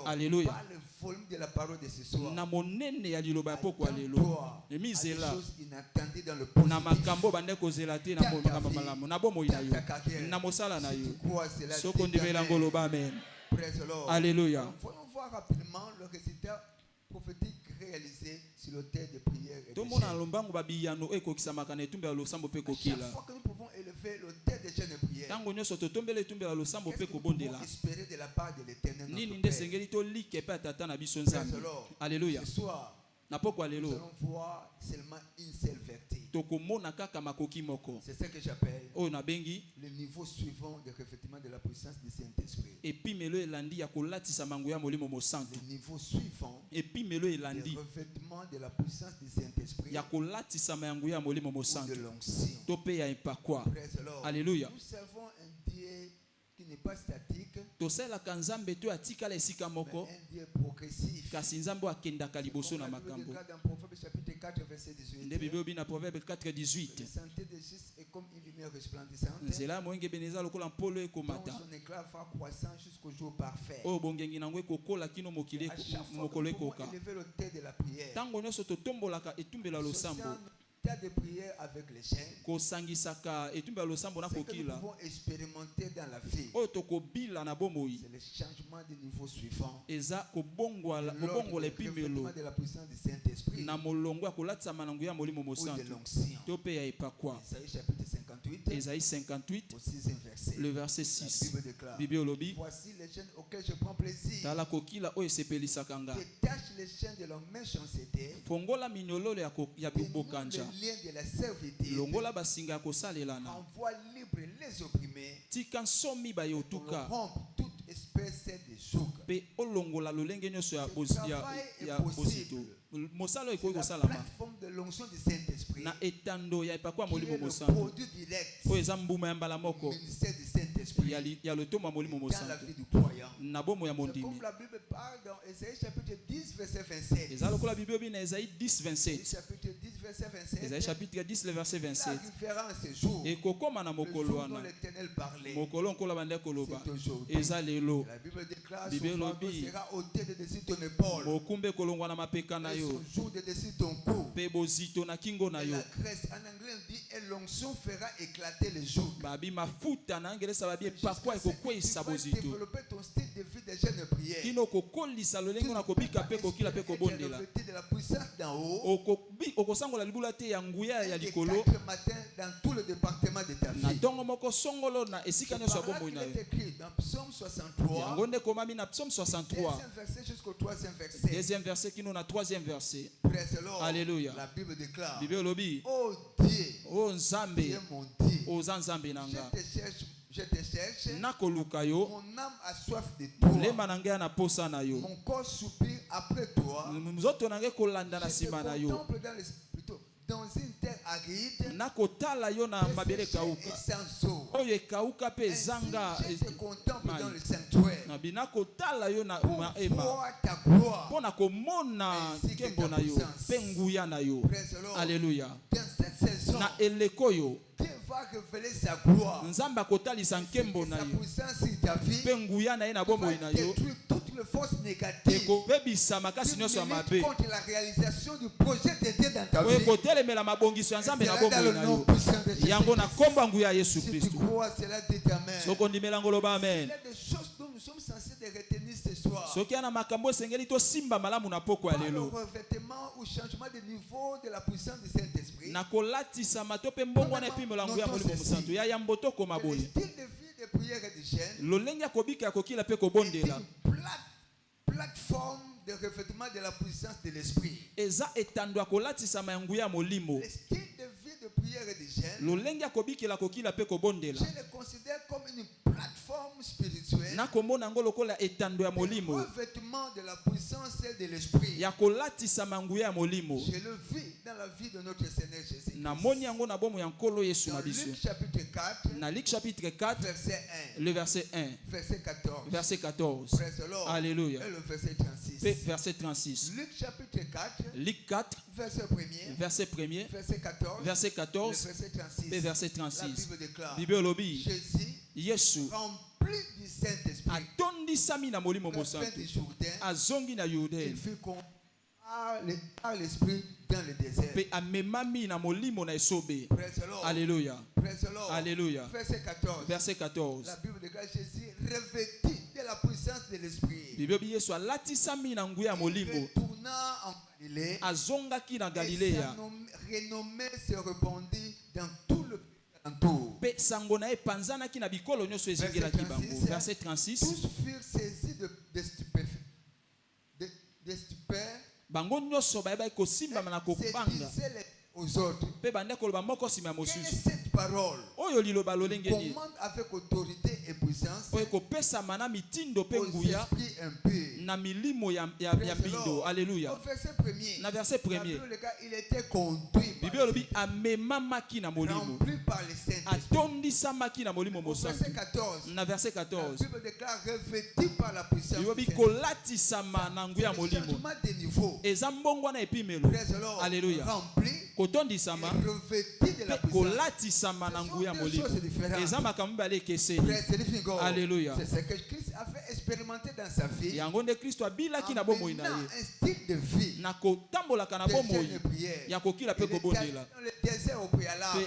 Alléluia. Par le volume de la parole de ce soir. Na monene ya liloba poko alelo. Emizela. Na makambo bande kozela te na makambo malamu. Na bomo ina yo. Na mosala na yo. Soko ndimela ngolo ba amen. Alléluia. Voyons voir rapidement le résultat prophétique réalisé sur l'autel de prière et de jeûne. Chaque fois que nous pouvons élever l'autel de jeûne et prière, nous pouvons espérer de la part de l'Éternel notre Père. Alléluia. Ce soir, nous allons voir seulement une seule vérité. C'est ce que j'appelle le niveau suivant de revêtement de la puissance du Saint-Esprit. Le niveau suivant de revêtement de la puissance du Saint-Esprit ou de l'onction. Alléluia. Nous servons un Dieu qui n'est pas statique, mais un Dieu progressif. Dans Proverbe chapitre 4 verset 18. La santé des justes est comme une lumière resplendissante. Dont son éclat va croissant jusqu'au jour parfait. À chaque fois que nous pouvons élever l'autel de la prière, de prière avec les chaînes, c'est que nous pouvons expérimenter dans la vie. C'est le changement du niveau suivant. L'ordre de la puissance du Saint-Esprit ou de l'onction. Isaïe 58, au 6e verset. Le verset 6. Voici les chaînes auxquelles je prends plaisir. Détache les chaînes de leur méchanceté. Lien de la servitude. Envoie libre les opprimés. Pour rompre toute espèce de joug. La plateforme de l'onction du Saint-Esprit. Qui est le produit direct. Ministère du Saint-Esprit. Saint-Esprit dans la vie du croyant. C'est comme la Bible parle dans Ésaïe chapitre 10 verset 27. Ésaïe chapitre 10 verset 27. Ésaïe chapitre 10 le verset 27. La référence ce jour. Le jour dont l'Éternel parlait. C'est aujourd'hui. La Bible déclare son fardeau sera ôté de dessus ton épaule. Et son joug de dessus ton cou. Et la graisse, en anglais on dit, et l'onction fera éclater les jougs. Tu vas développer ton style de vie de jeûne et prière. Tu vas de la puissance d'en haut. Et 4 matins dans tout le département de ta vie. Il est écrit dans Psaume 63. Deuxième verset jusqu'au 3e verset. Deuxième verset qui nous a 3e verset. Alléluia. La Bible déclare. Oh Dieu. Oh Nzambe. Dieu mon Dieu. Oh Nzambe nanga. Je te cherche. Mon âme a soif de toi. Mon corps soupire après toi. Je te contemple dans une terre aride et sans eau. Ainsi, je te contemple dans le sanctuaire pour voir ta gloire ainsi que ta puissance. Alléluia. Dans cette saison, Dieu va révéler sa gloire et sa puissance sur ta vie. Il va détruire toutes les forces négatives qui militent contre la réalisation du projet de Dieu dans ta vie. Dans le nom puissant de Jésus. Si tu crois, cela dit amen. Il y a des choses dont nous sommes censés de retenir ce soir. Par le revêtement ou changement de niveau de la puissance du Saint-Esprit. Le style de vie de prière et de jeûne est une plateforme de revêtement de la puissance de l'Esprit. Le style de prière et de jeûne, je le considère comme une plateforme spirituelle. Revêtement de la puissance de l'Esprit. Je le vis dans la vie de notre Seigneur Jésus. Dans Luc chapitre 4, verset 1. Le verset 1. Verset 14. Verset 14. Alléluia. Et le verset 36. Verset 36. Luc chapitre 4. Luc 4. Verset 1er. Verset 1er. Verset 14. Verset 14. Verset 36. Et verset 36. La Bible déclare. Jésus rempli du Saint-Esprit. Il fut conduit par l'Esprit dans le désert. Alléluia. Alléluia. Verset 14. Verset 14. La Bible déclare Jésus revêtu de la puissance de l'Esprit. Il retourna en Galilée. Et sa renommée se répandit dans tout le pays alentour. Verset 36. Tous furent saisis de stupeur. Aux autres. Quelle est cette parole? Commande avec autorité et puissance aux esprits impurs. Alléluia. Au verset 1er, il était conduit rempli par le Saint-Esprit. Au verset 14, la Bible déclare revêtu par la puissance du Saint-Esprit. Le changement de niveau. Alléluia. Rempli revêtu de la puissance. Alléluia. C'est ce que Christ a fait expérimenter dans sa vie. En menant un style de vie de jeûne et prière. Il était dans le désert au préalable. Il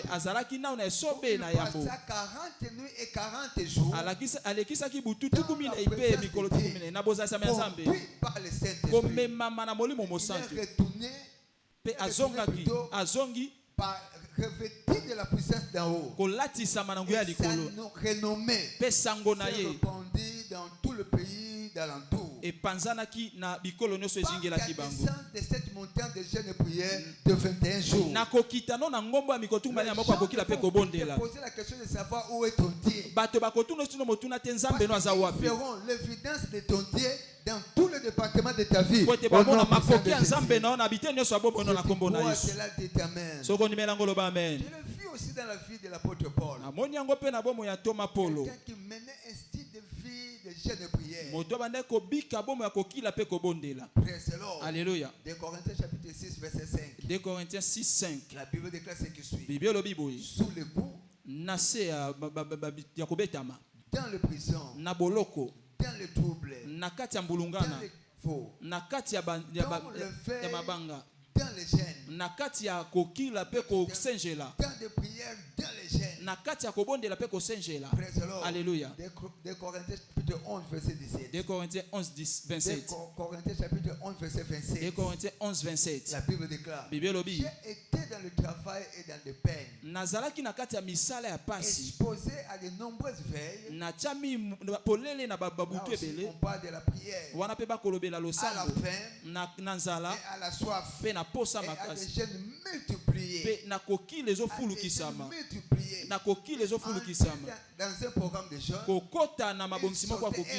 passa 40 nuits et 40 jours dans la présence de Dieu, conduit par le Saint-Esprit. Il est retourné par revêtu de la puissance d'en haut. Et sa renommée s'est répandue dans tout le pays d'alentour. De cette montagne de jeûne et prière de 21 jours. Poser la question de savoir où est ton Dieu. Parce qu'ils verront l'évidence de ton Dieu dans tout le département de ta vie. Au nom de Jésus. Cela dit amen. Je le vis aussi dans la vie de l'apôtre Paul. Quelqu'un qui mène jeûne et prière. Alléluia. 2 Corinthiens chapitre 6 verset 5. 2 Corinthiens 6, 5. La Bible déclare ce qui suit. Sous le coup, dans le prison, dans le trouble, dans le faux, dans le fait, dans les gènes, dans les prières, dans les gènes. Alléluia. 2 Corinthiens chapitre 11 verset 17. 2 Corinthiens 11, 27. 2 Corinthiens chapitre 11 verset 27. 2 Corinthiens 11, 27. La Bible déclare. J'ai été dans le travail et dans les peines. Exposé à de nombreuses veilles. Là aussi, on parle de la prière. À la faim. Et à la soif. Et à des jeûnes multipliés. À des jeûnes multipliés. Dans un programme de jeûne,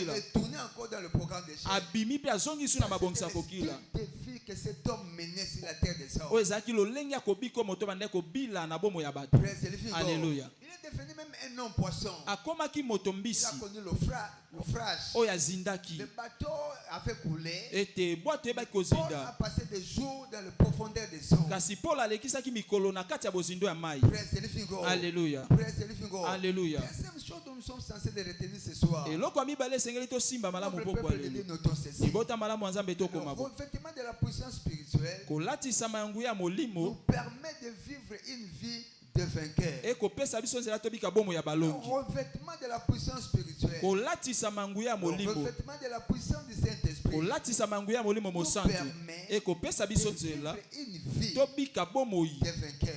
il retourné encore dans le programme de jeûne. C'est le que cet homme menait sur la terre des hommes. Alléluia. Il est devenu même un homme poisson. Il a connu l'ouvrage. Le bateau avait coulé. Paul a passé des jours dans le profondeur des eaux. Alléluia. Alléluia. Deuxième chose dont nous sommes censés de retenir ce soir. Le revêtement de la puissance spirituelle nous permet de vivre une vie de vainqueur. Le revêtement de la puissance spirituelle, le revêtement de la puissance du Saint-Esprit nous permet de vivre une vie de vainqueur.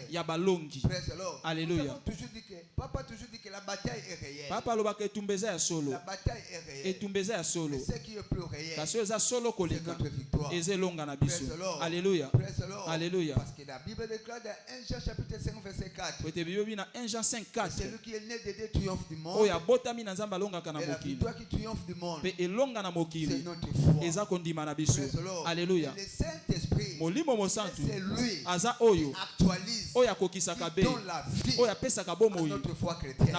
Alléluia. Papa a toujours dit que la bataille est réelle. La bataille est réelle. Mais ce qui est plus réel, c'est notre victoire. Alléluia. Alléluia. Parce que la Bible déclare dans 1 Jean chapitre 5 verset 4. Celui qui est né de Dieu triomphe du monde. Et la victoire qui triomphe du monde, c'est notre foi. Alléluia. Le Saint-Esprit, c'est lui qui actualise, qui donne la vie à notre foi chrétienne.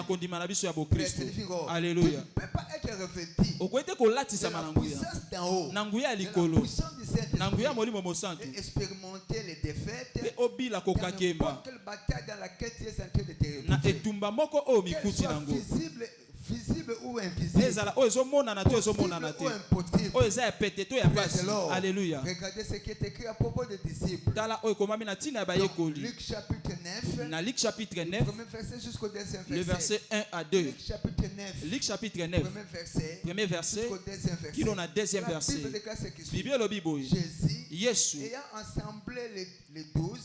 Alléluia. Tu ne peux pas être revêtu de la puissance d'en haut, de la puissance du Saint-Esprit, et expérimenter les défaites dans n'importe quelle bataille dans laquelle tu es en train de te retrouver. Qu'elle soit visible ou invisible, Alléluia. Regardez ce qui est écrit à propos des disciples. Luc chapitre 9, premier verset jusqu'au deuxième verset. Le verset 1 à 2. Luc chapitre 9, premier verset jusqu'au deuxième verset. La Bible déclare ce qui suit. Jésus, ayant assemblé les 12,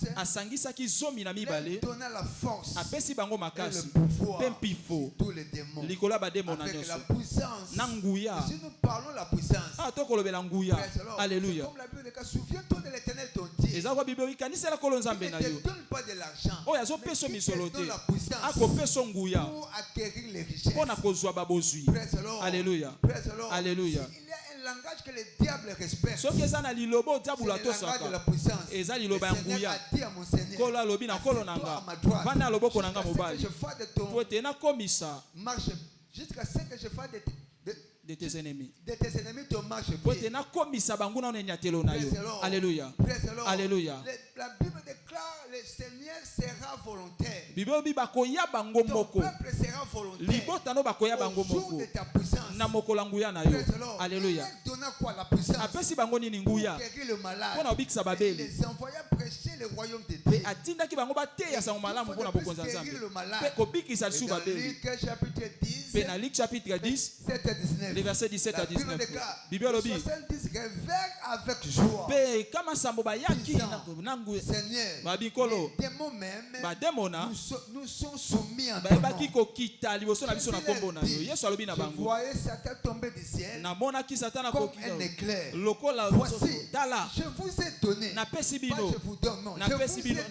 leur donna la force et le pouvoir sur tous les démons. Avec la puissance. Si nous parlons de la puissance, Alléluia. comme la Bible dit, souviens-toi de l'Éternel ton Dieu. Il ne te donne pas de l'argent, mais il te donne la puissance pour acquérir les richesses. Alléluia. Alléluia. Il y a un langage que le diable respecte. C'est le langage de la puissance. Le Seigneur a dit à mon Seigneur, assieds-toi à ma droite, jusqu'à ce que je fasse de ton marche, jusqu'à ce que je fasse de tes ennemis. De tes ennemis te marche pied. Alléluia. Alléluia. La Bible déclare le Seigneur sera volontaire. Ton peuple sera volontaire. Au jour de ta puissance. Alléluia. Il donna quoi la puissance? Pour guérir le malade. Il les envoya prêcher le royaume de Dieu. Il faut guérir le malade. Dans Luc chapitre 10, 7 à 19. Les versets 17 à 19. Bible 70 révère avec joie. Seigneur, les démons même nous sont soumis en ton nom. Je voyais Satan tomber du ciel comme un éclair. Voici, je vous ai donné, pas je vous donne, non, je vous ai donné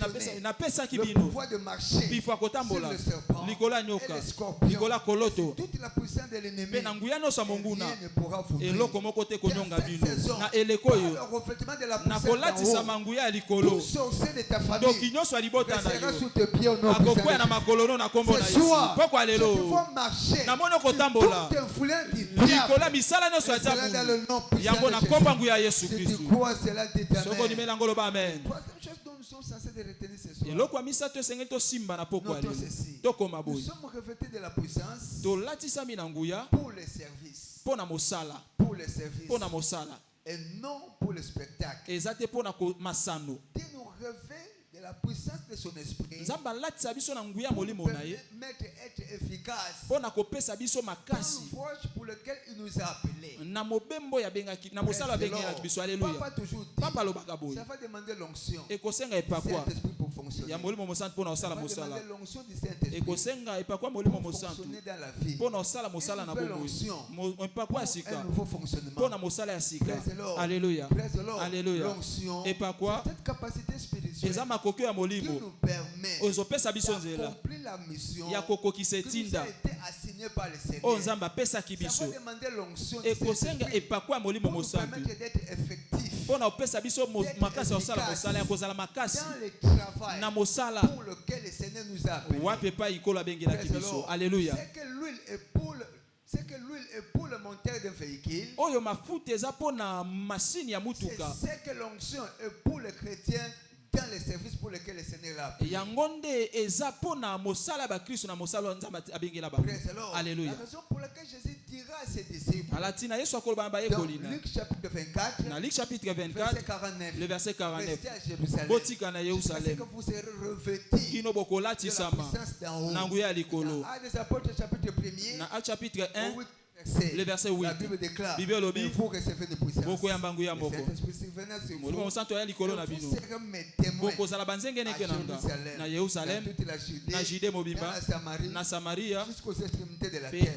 le pouvoir de marcher sur le serpent et le scorpion. Toute la puissance de l'ennemi, rien ne pourra vous nuire. Dans cette saison, par le revêtement de la puissance d'en haut, tout sorcier avancée de ta famille restera sous tes pieds au nom de Jésus. Ce soir, je te vois marcher. Toute influence du diable sera dans le nom puissant de Jésus. Si tu crois cela, dis-toi. Amen. Nous sommes censés retenir ce soir. Nous sommes revêtus de la puissance pour les services. Pour les services. Et non pour le spectacle. Dieu nous revêt de la puissance de son esprit pour permettre d'être efficace dans l'ouvrage pour lequel il nous a appelés. Pas toujours dit. Ça va demander l'onction du Saint-Esprit pour fonctionner. Ça va demander l'onction du Saint-Esprit pour fonctionner dans la vie. Une nouvelle onction pour un nouveau fonctionnement. Alléluia. L'onction, cette capacité spirituelle qui nous permet d'accomplir la mission qui nous a été assignée par le Seigneur. Ça va demander l'onction du Saint-Esprit pour nous permettre d'être effectifs, dans le travail pour lequel le Seigneur nous a appelés. Alléluia. C'est que l'huile est pour le monteur d'un véhicule. C'est que l'onction est pour le chrétien dans les services pour lesquels le Seigneur l'a appelé. Alléluia. La raison pour laquelle Jésus dira à ses disciples dans Luc chapitre 24, verset 49, le verset 49, restez à Jérusalem jusqu'à ce que vous serez revêtis de la puissance d'en haut. Dans Actes des Apôtres chapitre 1, le verset 8. La Bible déclare il faut recevoir de puissance. Le Saint-Esprit survenant sur vous. Vous serez mes témoins à Jérusalem, dans toute la Judée, dans la Samarie, jusqu'aux extrémités de la terre.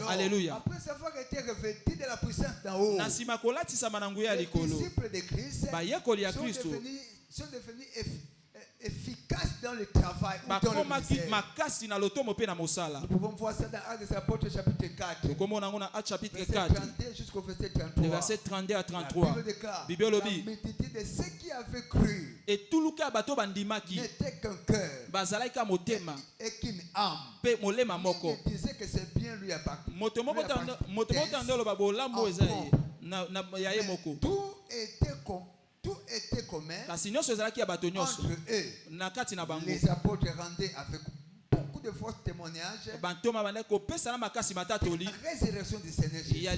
Alléluia. Après avoir été revêtis de la puissance d'en haut, les disciples de Christ sont devenus efficace dans le travail ou dans le ministère. Nous pouvons voir ça dans Actes des Apôtres chapitre 4. Verset 32 jusqu'au verset 33. Le verset 32 à 33. La multitude de ceux qui avaient cru n'était qu'un cœur et qu'une âme. Il disait que c'est bien lui appartient. Tout était commun entre eux. Les apôtres rendaient avec beaucoup de force témoignages la résurrection du Seigneur Jésus. Et une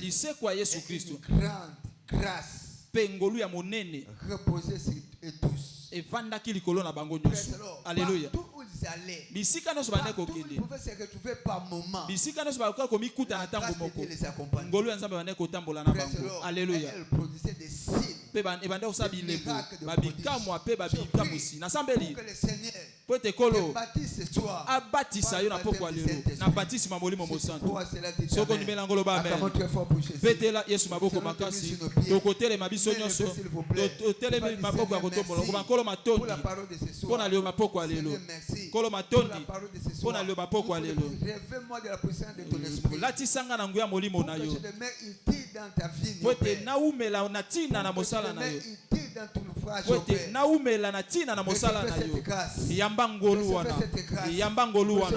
grande grâce reposait sur eux tous. Alléluia. Partout où ils allaient, partout où ils pouvaient se retrouver par moment, la grâce de Dieu les accompagnait. Alléluia. Elle produisait des signes, des miracles de prodiges. Pour que le Seigneur te bâtisse ce soir par le baptême du Saint-Esprit. Si tu crois cela, dis Amen. Acclamons très fort pour Jésus. Pour la parole de ce soir. Merci. Pour la parole de ce soir. Révèle-moi de la puissance de ton esprit. Pour que je demeure utile dans ta vie. Pour que je demeure utile dans ton ouvrage. Recevez cette grâce.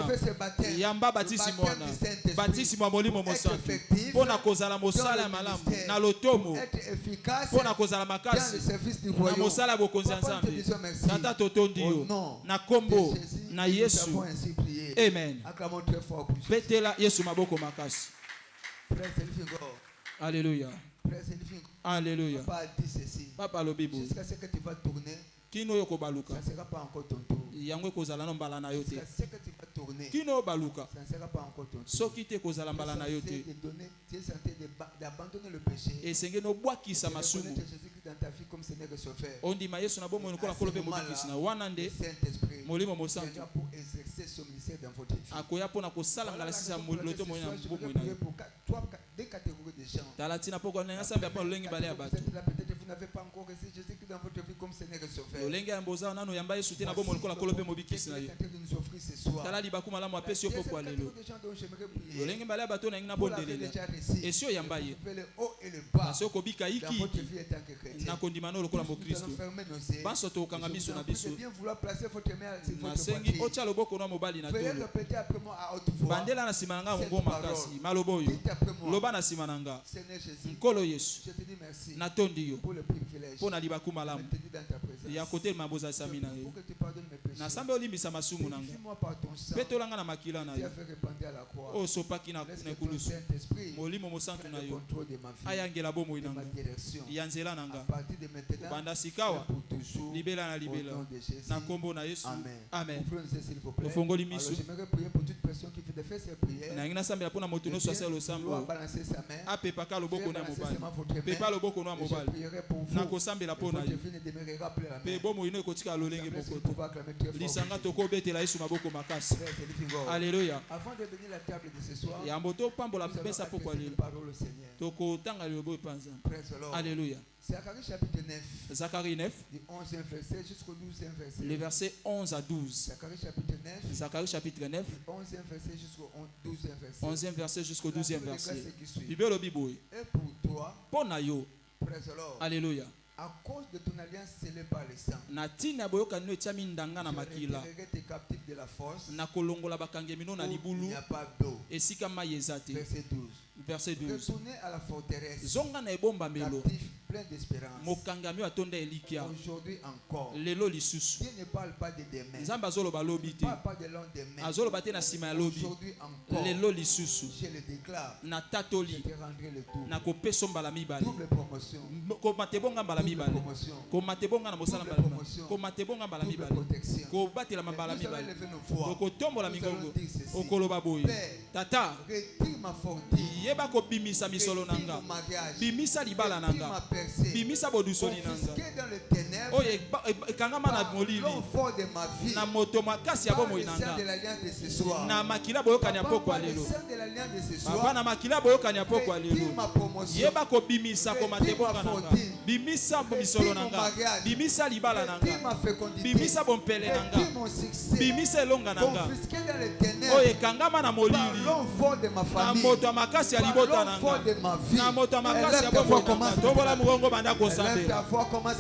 Recevez ce baptême. Être efficace dans le service du royaume. Tata totondio na kombo na Yesu. Amen. Petela Yesu maboko makasi. Alléluia. Alléluia. Papa lobibo. Jusqu'à ce que tu vas tourner. Kino yoko baluka. Ça ne sera pas encore ton tour. Yango kozala no mbala na yote. Jusqu'à ce que tu vas tourner. Kino baluka. Ça ne sera pas encore ton tour. Soki te kozala mbala na yote. Tu es censé d'abandonner le péché. Et senge no bwaki sa masumu. Dans ta vie comme Seigneur et Sauveur. On dit Yesu na bomo nkola kolobe mudikisi na wanande molimo mosantu pour exercer son ministère dans votre vie. Akoya pona ko sala ngala sisa loto moya mbomo na. Deux catégories de gens. Talatina poko na nsambe apa lengi bale ya bato. vous n'avez pas encore reçu Jésus-Christ dans votre vie comme Seigneur et Sauveur. Voici ce que Dieu est en train de nous offrir ce soir. Il y a beaucoup de gens dont j'aimerais prier. Vous l'avez déjà reçu. Vous pouvez le haut et le bas dans votre vie en tant que chrétien. Nous allons fermer nos yeux. Je vous prie de bien vouloir placer votre main sur votre poitrine. Veuillez répéter après moi à haute voix. Cette parole. Dites après moi. Seigneur Jésus, je te dis merci pour le privilège de me tenir dans ta présence. Pour que tu pardonnes mes péchés. Purifie-moi par ton sang. Tu as fait répandre à la croix. Laisse que ton Saint-Esprit prenne le contrôle de ma vie, de ma direction. À partir de maintenant et pour toujours, au nom de Jésus. Amen. Ouvrez-nous s'il vous plaît. Alors j'aimerais prier pour toute personne qui fait ces prières. Doit balancer sa main. Je prierai pour vous. Votre vie ne demeurera plus la même. Alléluia. Avant de venir à la table de ce soir, nous allons adresser une parole au Seigneur. Alléluia. Zacharie chapitre 9. Zacharie 9. Du 11e verset jusqu'au 12e verset. Les versets 11 à 12. Zacharie chapitre 9. Zacharie chapitre 9. Du 11e verset jusqu'au 12e verset. 11e verset jusqu'au 12e verset. Et pour toi, alléluia. À cause de ton alliance scellée par le sang, je retirerai tes captifs de la force. Il n'y a pas d'eau. Verset 12. Verset 12. Retournez à la forteresse. Captif, plein d'espérance. Aujourd'hui encore. Dieu ne parle pas de demain. Il ne parle pas de lendemain. Aujourd'hui encore. Je le déclare. Je te rendrai le tour. Double promotion. Double protection. Nous allons lever nos voix. Nous allons dire ceci. Père, retire ma fortune. Bimisa misolo nanga. Bimisa libala nanga. Bimisa bodusoni nanga. Oye kangama na molili. Na moto makasi ya bomo inanga. Na makila boyoka nya poko lelo. Papa na makila boyoka nya poko lelo. Yeba ko bimisa ko matebonga nanga. Bimisa misolo nanga. Bimisa libala nanga. Bimisa bompele nanga. Bimisa elonga nanga. Oye kangama na molili. Na moto makasi ya libota nanga. Na moto makasi ya bomo nanga. Tombola mugongo banda ko sambela.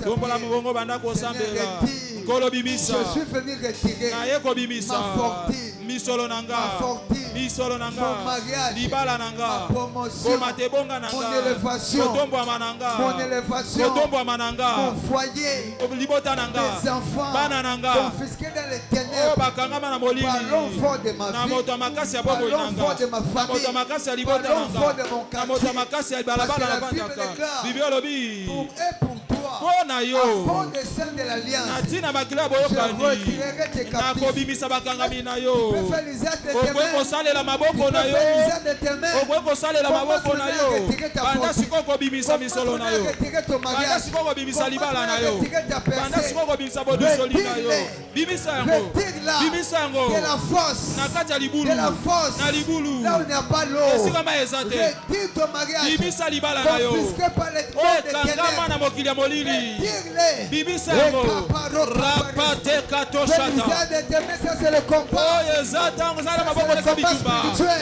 Tombola mugongo banda ko sambela. Kolo bimisa. Je suis venu retirer na yeko bimisa. Ma fortune. Misolo nanga. Ma fortune. Misolo nanga. Mon mariage. Libala nanga. Ma promotion. Komatebonga nanga. Mon élévation. Kotombo mananga. Mon élévation. Kotombo mananga. Mon foyer. Libota nanga. Mes enfants. Bana nanga. Confisqués dans les ténèbres. Oh bakangama na molili. Ballon fort de ma vie. Na moto makasi ya bobo nanga. Ballon fort de ma famille. Na moto makasi ya libota nanga. Ballon fort de mon quartier. Na moto makasi ya balabala na bandaka. Bibiolo bi. Pour et pour toi. Pona yo. Pour le sang de l'alliance. Na tina makila boyokani. Je retirerai tes captifs. Na kobimisa bakangami na yo. Tu peux faire les actes de tes mains. Kosalela maboko na yo. Kosalela maboko na yo. Banda siko kobimisa misolo na yo. Banda siko kobimisa libala na yo. Banda siko kobimisa bodusoli na yo. Bimisa yango. Bimisa yango. De la force. Na kati ya libulu. De la force. Na libulu. Là où il n'y a pas l'eau. Esika ma ezate. Retire ton mariage. Bimisa libala na yo. Confisqué par les kangama na mokili ya molili. Retire-les. Bimisa yango. Rapate katoshata. Ça c'est le combat. Oh ezata ngozala maboko eza bitumba.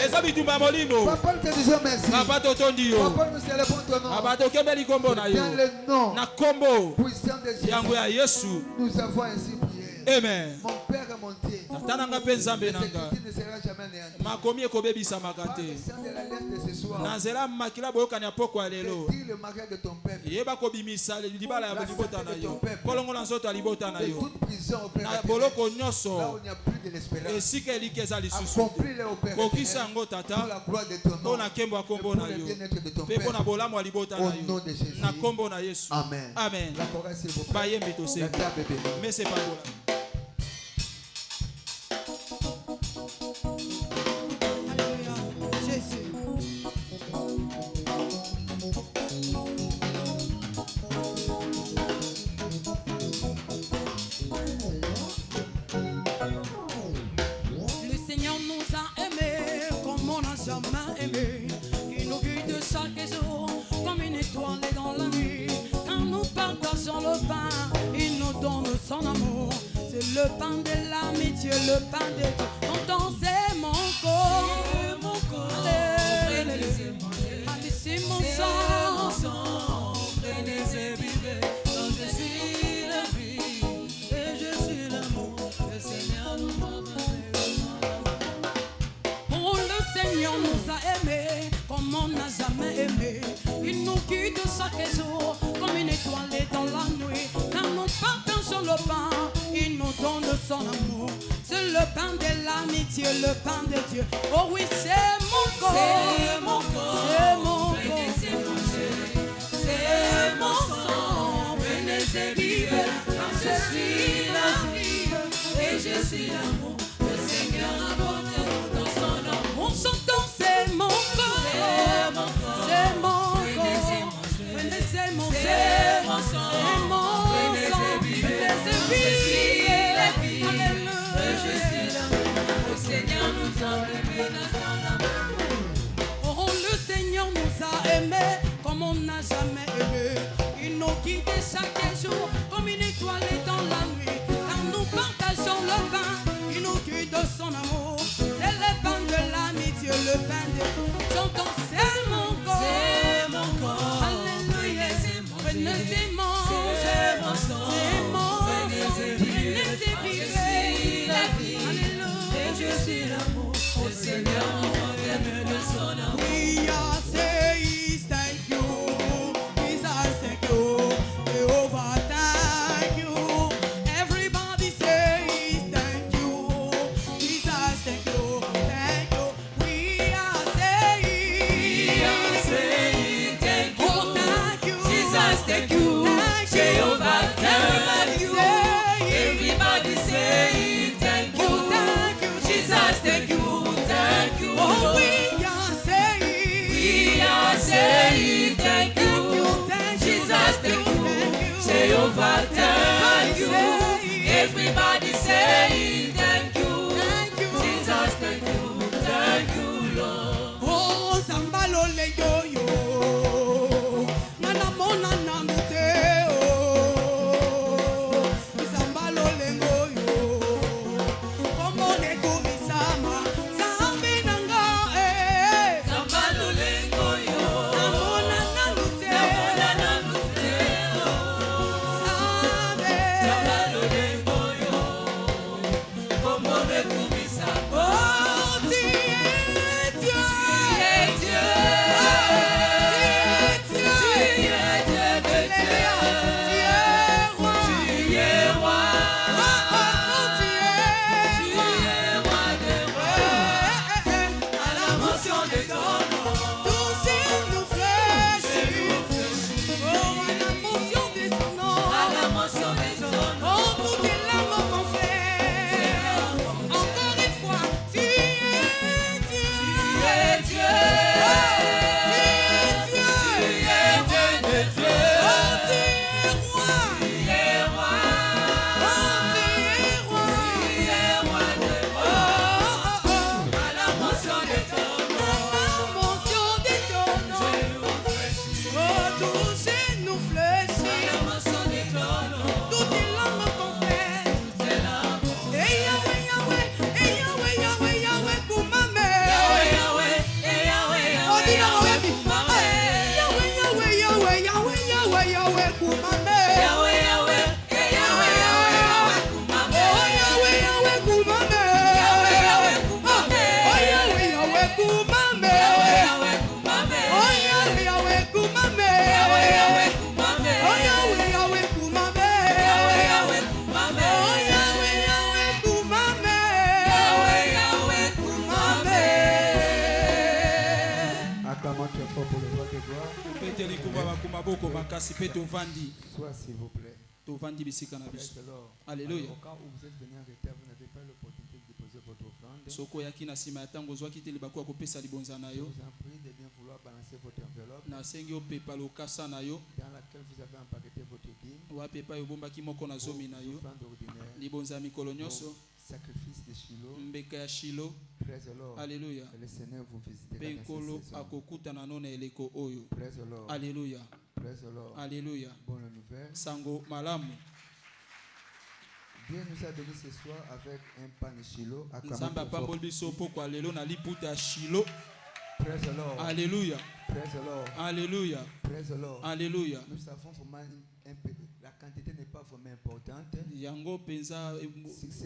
Eza bitumba molimo. Papa nous te disons merci. Papa totondi yo. Papa nous célébrons ton nom. Papa tokembeli kombo na yo. Dans le nom. Na kombo. Puissant de Jésus. Yango ya Yesu. Nous avons ainsi prié. Amen. Mon Père et mon Dieu. Tananga pe nzambe nanga. Ne sera jamais anéanti. Makomi ekobebisa makate. Na nzela makila boyokani ya poko lelo. Retire le mariage de ton peuple. Yeba kobimisa libala ya libota na yo. Kolongo na nzoto libota na yo. Toute prison opérative. Na boloko nyonso. Là où il n'y a plus de l'espérance. Esika elikeza lisusu. Accomplis les opérations. Kokisa yango tata. Pour la gloire de ton nom. Pona kembo ya kombo na yo. Pe pona bolamu ya libota na yo. Au nom de Jésus. Na kombo na Yesu. Amen. Amen. La chorale s'il vous plaît. Bayembi to se. Mais c'est pas bon. Aimé, qui nous guide chaque jour comme une étoile dans la nuit. Quand nous partageons le pain, il nous donne son amour. C'est le pain de l'amitié, le pain de Dieu. Quand c'est mon corps, allez, c'est mon sang, prenez et vivez. Quand je suis la vie et je suis l'amour, le Seigneur nous m'a donné. Oh, le Seigneur nous a aimés comme on n'a jamais aimé. Il nous guide chaque jour comme une étoile dans la nuit. Quand nous partageons le pain, il nous donne son amour. C'est le pain de l'amitié, le pain de Dieu. Oh oui, c'est mon corps, c'est mon corps, c'est mon corps, c'est mon sang. Venez et vivez, car je suis la vie et je suis l'amour. Le Seigneur a porté dans son nom. On s'entend, c'est mon corps, c'est mon corps, c'est mon corps. Venez, c'est mon sang, c'est mon sang, venez et vivez, alléluia. Oh, le Seigneur nous a aimés comme on n'a jamais aimé. Il nous guide chaque jour comme une étoile dans la nuit. Quand nous partageons le pain, il nous guide son amour. C'est le pain de l'amitié, le pain de Dieu. J'entends, c'est mon corps, c'est mon corps. Alléluia, c'est mon sang, c'est mon sang, je suis l'amour, le Seigneur nous donne de son amour. We are saying thank you, Jesus thank you, Jehovah thank you. Everybody say thank you, Jesus thank you, thank you. We are saying thank you, oh, thank you, Jesus thank you, Jehovah thank you. Everybody say thank you. Thank you, thank you. Oh, we are saying thank you, Jesus, thank you, Jehovah, thank you. Everybody saying thank you, Jesus, thank you, Lord. Oh, Sambalo le yo yo, nana mona namute oh, Sambalo le yo yo, como ne kumisama, sambi nanga Sambalo le yo yo, namona namute oh, Sambalo le yo yo, como ne kumisama. Oh, Soit s'il vous plaît. Alléluia. Au cas où vous êtes venu en retard, vous n'avez pas l'opportunité de déposer votre offrande. Je vous en prie de bien vouloir balancer votre enveloppe dans laquelle vous avez empaqueté votre dîme, offrande ordinaire, sacrifice de Shiloh, Alléluia. Le Seigneur vous visitera dans cette saison. Alléluia. Alléluia. Bonne nouvelle. Sango malamu. Dieu nous a bénis ce soir avec un pain de Shiloh. Praise the Lord. Alléluia. Praise the Lord. Alléluia. Praise the Lord. Alléluia. Nous savons vraiment un peu. La quantité n'est pas vraiment importante. Yango penza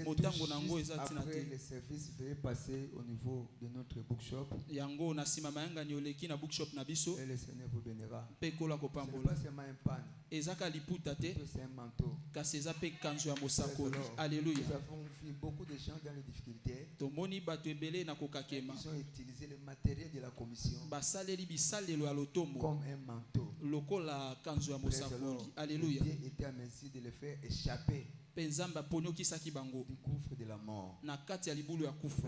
motango nango ezati na te. Après le service, veuillez passer au niveau de notre bookshop. Yango na sima mayanga nyoleki na bookshop na biso. Et le Seigneur vous bénira. Pekola ko pambola. C'est pas seulement un pan. Ezaka liputa te. C'est un manteau. Kasi eza pe kanzo ya mosakoli. Alléluia. Nous avons vu beaucoup de gens dans les difficultés. Tomoni bato ebele na kokakema. Ils ont utilisé le matériel de la commission. Basaleli bisalelo ya lotomo. Comme un manteau. Lokola kanzo ya mosakoli. Alléluia. Dieu était ainsi de le faire échapper penzamba ponyokisaki bango du gouffre de la mort. Na kati ya libulu ya kufa.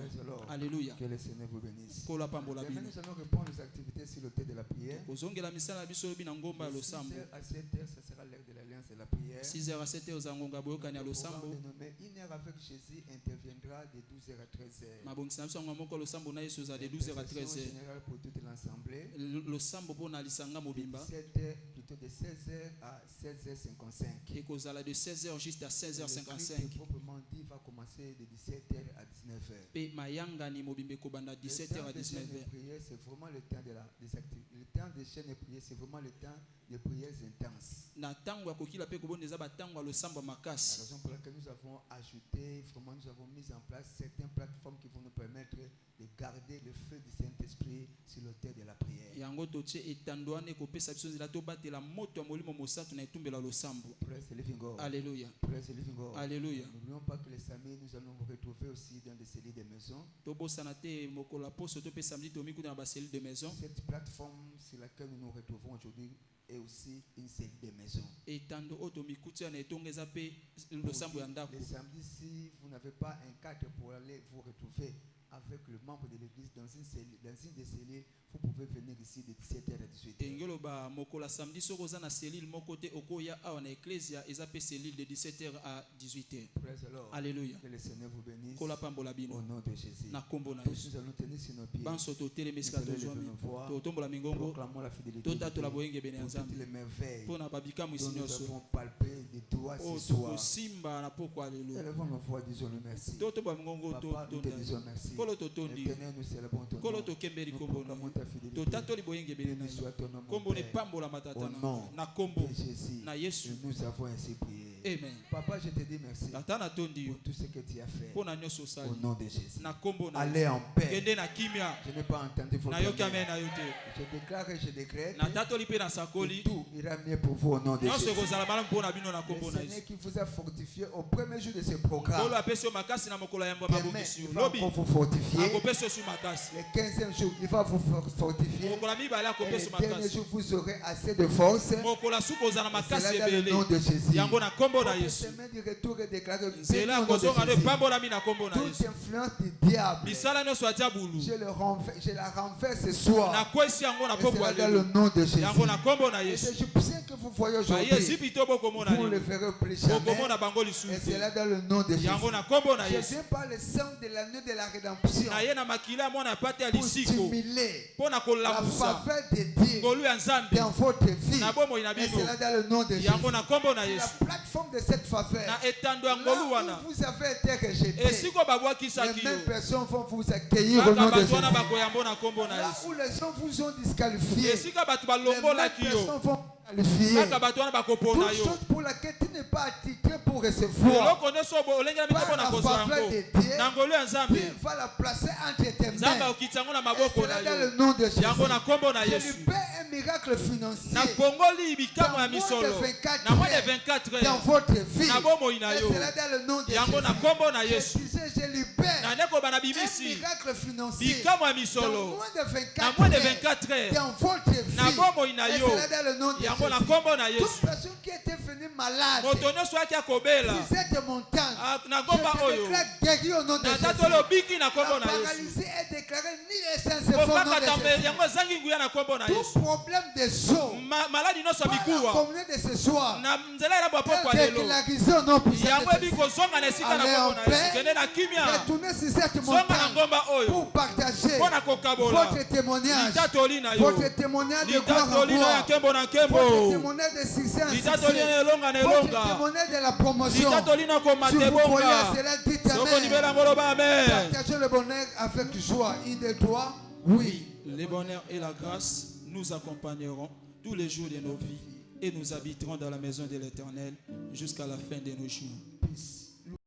Alléluia. Que le Seigneur vous bénisse. Kola pambola bino. Nous allons répondre aux activités sur le thé de la prière. Ozongela misala biso bina ngomba ya losambo. 6h à 7h, ça sera l'heure de l'alliance de la prière. 6h à 7h zangonga boyokani ya losambo. Une heure avec Jésus interviendra de 12h à 13h. Mabongisa biso ngomoko losambo na Yesu za de 12h à 13h. Général pour toute l'assemblée. Losambo bona lisanga mobimba. 7h plutôt de 16h à 16h55. Et kozala de 16h juste à 16h55. Proprement dit va commencer de 17h à 19h. Pe mayanga ni mobimbe kobanda 17h à 19h. C'est vraiment le temps des activités. Le temps des chaînes de prière, c'est vraiment le temps des prières intenses. Na tango akokila pe kobondeza ba tango losambo makasi. La raison pour laquelle nous avons ajouté, vraiment nous avons mis en place certaines plateformes qui vont nous permettre de garder le feu du Saint-Esprit sur l'autel de la prière. Yango toche etandwane kopesa biso nzela to batela moto ya molimo mosatu na etumbela losambo. Praise the living God. Alléluia. Praise the living God. Alléluia. N'oublions pas que les samedis nous allons nous retrouver aussi dans des cellules de maison. To bosana te mokola poso to pe samedi to miku dans ba cellule de maison. Cette plateforme sur laquelle nous nous retrouvons aujourd'hui est aussi une cellule de maison. Et tando oto mikutia na etongeza pe losambo ya ndako. Les samedis, si vous n'avez pas un cadre pour aller vous retrouver avec le membre de l'église dans une des cellules, vous pouvez venir ici de 17h à 18h. Engelo ba mokola samedi soko za na cellule moko te okoya awa na ecclesia ezape cellule de 17h à 18h. Praise the Lord. Alléluia. Que le Seigneur vous bénisse. Kola pambola bino. Au nom de Jésus. Na kombo na Yesu. Nous allons tenir sur nos pieds. Banso to telemeska to zwami. To tombola mingongo. Proclamons la fidélité. To tatola boyenge bene nzambe. Toutes les merveilles. Pona babika musinyoso. Nous avons palpé de toi ce soir. Simba na poko alléluia. Élevons nos voix, disons-le merci. To tombola mingongo to nous te disons merci. Kolo to tondi. Éternel, nous célébrons ton nom. Kolo to kemberi kombo na. Ta fidélité. To tatoli boyenge bene nzambe. Kombo ne pambola matata na kombo na Yesu. Nous avons ainsi prié. Amen. Papa, je te dis merci pour tout ce que tu as fait. Au nom de Jésus. Allez en paix. Je n'ai pas entendu vos prières. Je déclare et je décrète que tout ira mieux pour vous au nom de Jésus. Le Seigneur qui vous a fortifié au premier jour de ce programme. Il va vous fortifier. Le 15e jour, il va vous fortifier. Et le dernier jour, vous aurez assez de force. C'est là dans le nom de Jésus. Votre semaine du retour est déclarée toute influence du diable. Je la renverse ce soir. Et c'est là dans le nom de Jésus. Et c'est Égyptien que vous voyez aujourd'hui, vous ne le verrez plus jamais. Et c'est là dans le nom de Jésus. Je viens par le sang de l'agneau de la rédemption pour stimuler la faveur de Dieu dans votre vie. Et c'est là dans le nom de Jésus. La plateforme de cette faveur, là où vous avez été rejeté, les mêmes personnes vont vous accueillir au nom de Jésus. Là où les gens vous ont disqualifié, les mêmes personnes vont qualifier. Toute chose pour laquelle tu n'es pas attitré pour recevoir par la faveur de Dieu, Dieu va la placer entre tes mains. Et c'est là dans le nom de Jésus. Je libère un miracle financier dans moins de 24 heures dans votre vie. Et c'est là dans le nom de Jésus. Je disais, je libère un miracle financier dans moins de 24 heures dans votre vie. Et c'est là dans le nom de Jésus. Toute personne qui était venue devenu malade, si cette montagne, je déclare guéri au nom de Jésus. La paralysie est déclarée ni essentielle au nom de Jésus. Tout problème de dos, la communion de ce soir, déclarisé au nom puissant de Jésus. Allez en paix, retournez sur cette montagne pour partager votre témoignage. Votre témoignage de gloire en gloire. Votre témoignage de succès en succès. Votre témoignage de la promotion. Si vous croyez à cela, dites Amen. Partagez le bonheur avec joie. Il de toi, oui. Le bonheur et la grâce nous accompagneront tous les jours de nos vies et nous habiterons dans la maison de l'Éternel jusqu'à la fin de nos jours.